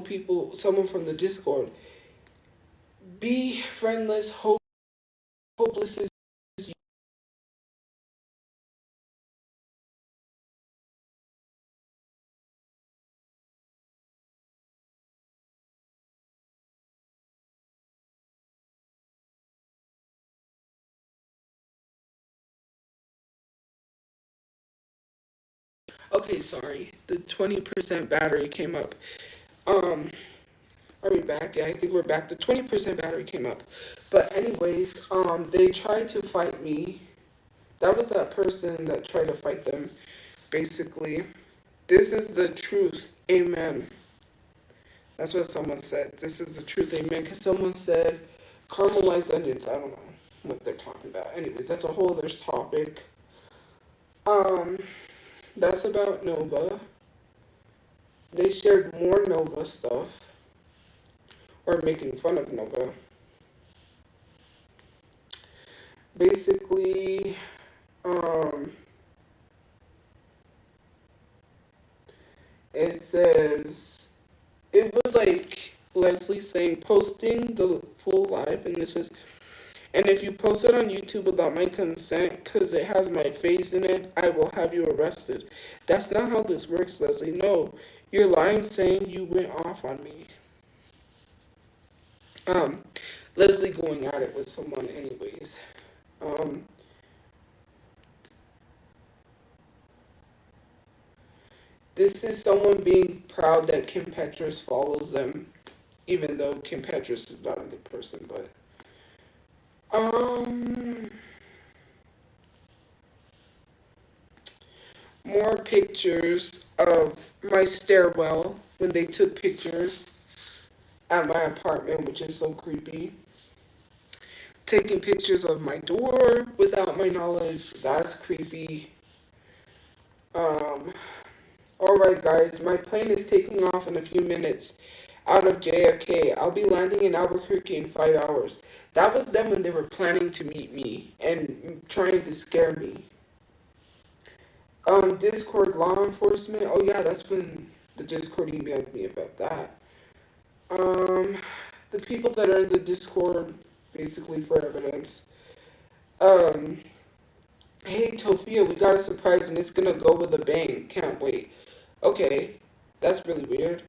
people, someone from the Discord. Be friendless, hopeless is you. Okay, sorry. The 20% battery came up. Are we back? Yeah, I think we're back. The 20% battery came up. But anyways, they tried to fight me. That was that person that tried to fight them, basically. This is the truth. Amen. That's what someone said. This is the truth. Amen. Because someone said caramelized onions. I don't know what they're talking about. Anyways, that's a whole other topic. That's about Nova. They shared more Nova stuff. Or making fun of Nova. Basically, it says, it was like Leslie saying, posting the full live, and it says, and if you post it on YouTube without my consent, because it has my face in it, I will have you arrested. That's not how this works, Leslie. No, you're lying saying you went off on me. Leslie going at it with someone anyways. This is someone being proud that Kim Petras follows them, even though Kim Petras is not a good person, but more pictures of my stairwell when they took pictures at my apartment, which is so creepy. Taking pictures of my door without my knowledge, that's creepy. Alright guys, my plane is taking off in a few minutes out of JFK. I'll be landing in Albuquerque in 5 hours. That was them when they were planning to meet me and trying to scare me. Discord law enforcement. Oh yeah, that's when the Discord emailed me about that. The people that are in the Discord, basically for evidence. Hey Tophia, we got a surprise and it's gonna go with a bang. Can't wait. Okay, that's really weird.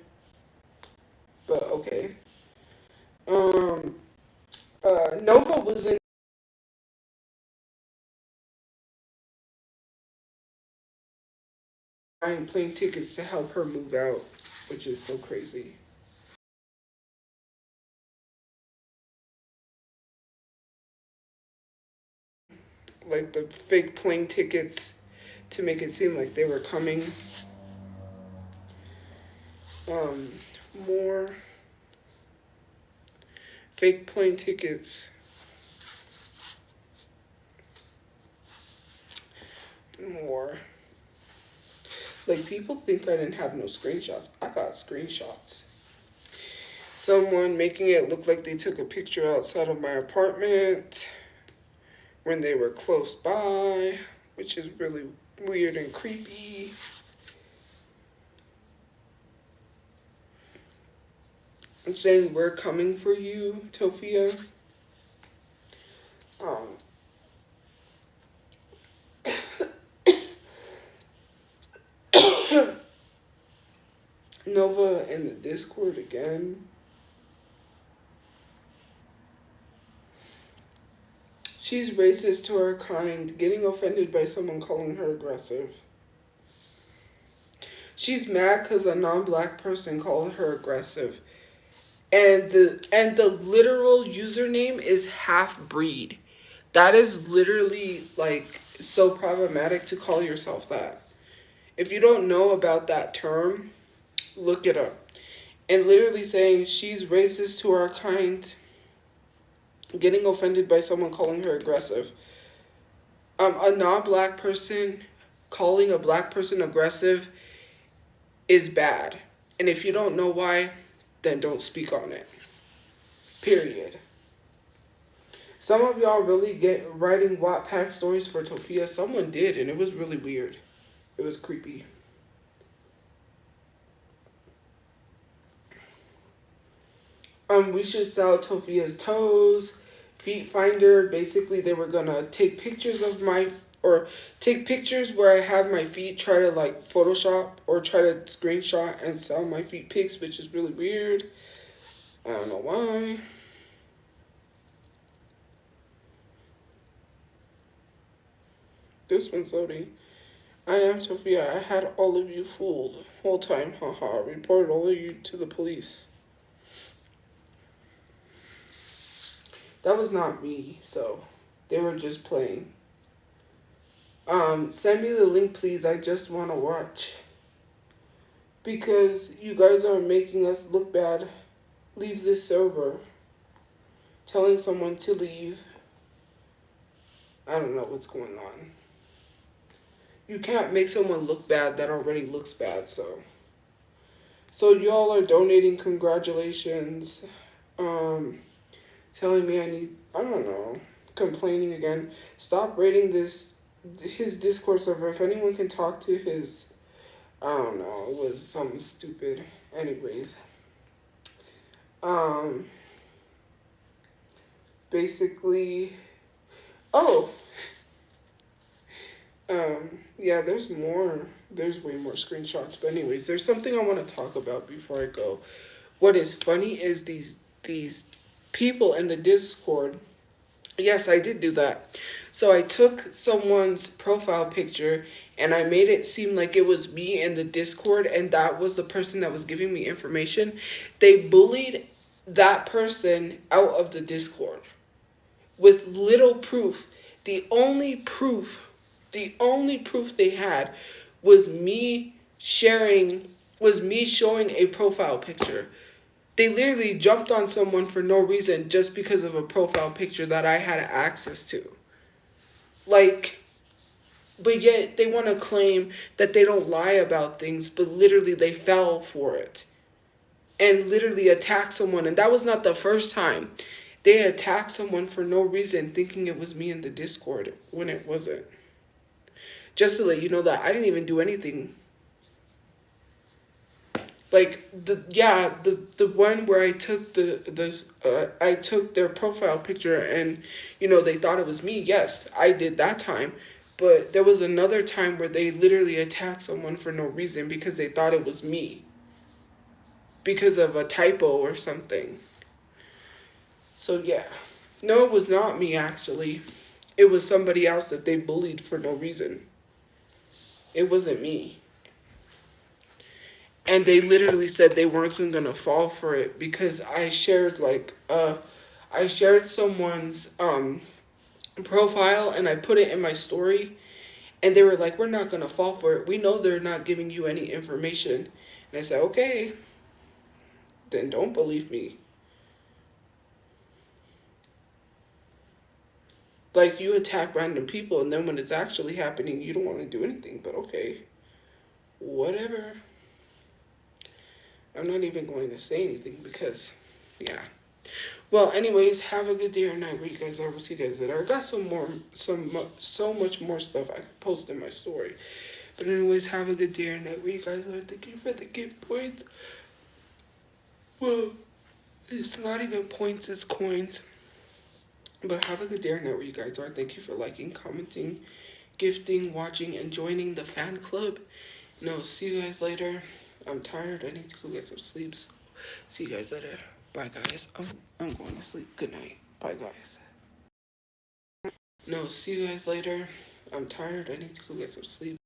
But okay. Nova was in buying plane tickets to help her move out, which is so crazy. Like the fake plane tickets to make it seem like they were coming. More fake plane tickets. More. Like, people think I didn't have no screenshots. I got screenshots. Someone making it look like they took a picture outside of my apartment when they were close by, which is really weird and creepy. I'm saying we're coming for you, Tophia. Nova in the Discord again. She's racist to her kind, getting offended by someone calling her aggressive. She's mad because a non-black person called her aggressive. And the literal username is half-breed. That is literally, like, so problematic to call yourself that. If you don't know about that term, look it up. And literally saying she's racist to our kind, getting offended by someone calling her aggressive. A non-black person calling a black person aggressive is bad. And if you don't know why, then don't speak on it. Period. Some of y'all really get writing Wattpad stories for Tophia. Someone did, and it was really weird. It was creepy. We should sell Tophia's toes. Feet finder. Basically, they were gonna take pictures of take pictures where I have my feet, try to like Photoshop or try to screenshot and sell my feet pics, which is really weird. I don't know why. This one's loading. I am Tophia. I had all of you fooled. Whole time, haha. Reported all of you to the police. That was not me, so they were just playing. Send me the link, please. I just want to watch. Because you guys are making us look bad. Leave this server. Telling someone to leave. I don't know what's going on. You can't make someone look bad that already looks bad, so. So y'all are donating, congratulations. Telling me I don't know, complaining again. Stop rating his Discord server. If anyone can talk to his, I don't know, it was something stupid. Anyways. Basically, yeah, there's way more screenshots, but anyways, there's something I want to talk about before I go. What is funny is these people in the Discord. Yes, I did do that. So I took someone's profile picture and I made it seem like it was me in the Discord and that was the person that was giving me information. They bullied that person out of the Discord with little proof. The only proof they had was me showing a profile picture. They literally jumped on someone for no reason just because of a profile picture that I had access to. Like, but yet they want to claim that they don't lie about things, but literally they fell for it. And literally attacked someone. And that was not the first time. They attacked someone for no reason, thinking it was me in the Discord when it wasn't. Just to let you know that I didn't even do anything. Like the one where I took I took their profile picture and they thought it was me. Yes, I did that time, but there was another time where they literally attacked someone for no reason because they thought it was me. Because of a typo or something. So yeah, no, it was not me actually. It was somebody else that they bullied for no reason. It wasn't me. And they literally said they weren't going to fall for it because I shared someone's profile and I put it in my story and they were like, we're not going to fall for it. We know they're not giving you any information. And I said, okay, then don't believe me. Like, you attack random people and then when it's actually happening, you don't want to do anything, but okay, whatever. I'm not even going to say anything because, yeah. Well, anyways, have a good day or night where you guys are. We'll see you guys later. I got so much more stuff I could post in my story. But anyways, have a good day or night where you guys are. Thank you for the gift points. Well, it's not even points, it's coins. But have a good day or night where you guys are. Thank you for liking, commenting, gifting, watching, and joining the fan club. No, see you guys later. I'm tired. I need to go get some sleep. So see you guys later. Bye, guys. I'm going to sleep. Good night. Bye, guys. No, see you guys later. I'm tired. I need to go get some sleep.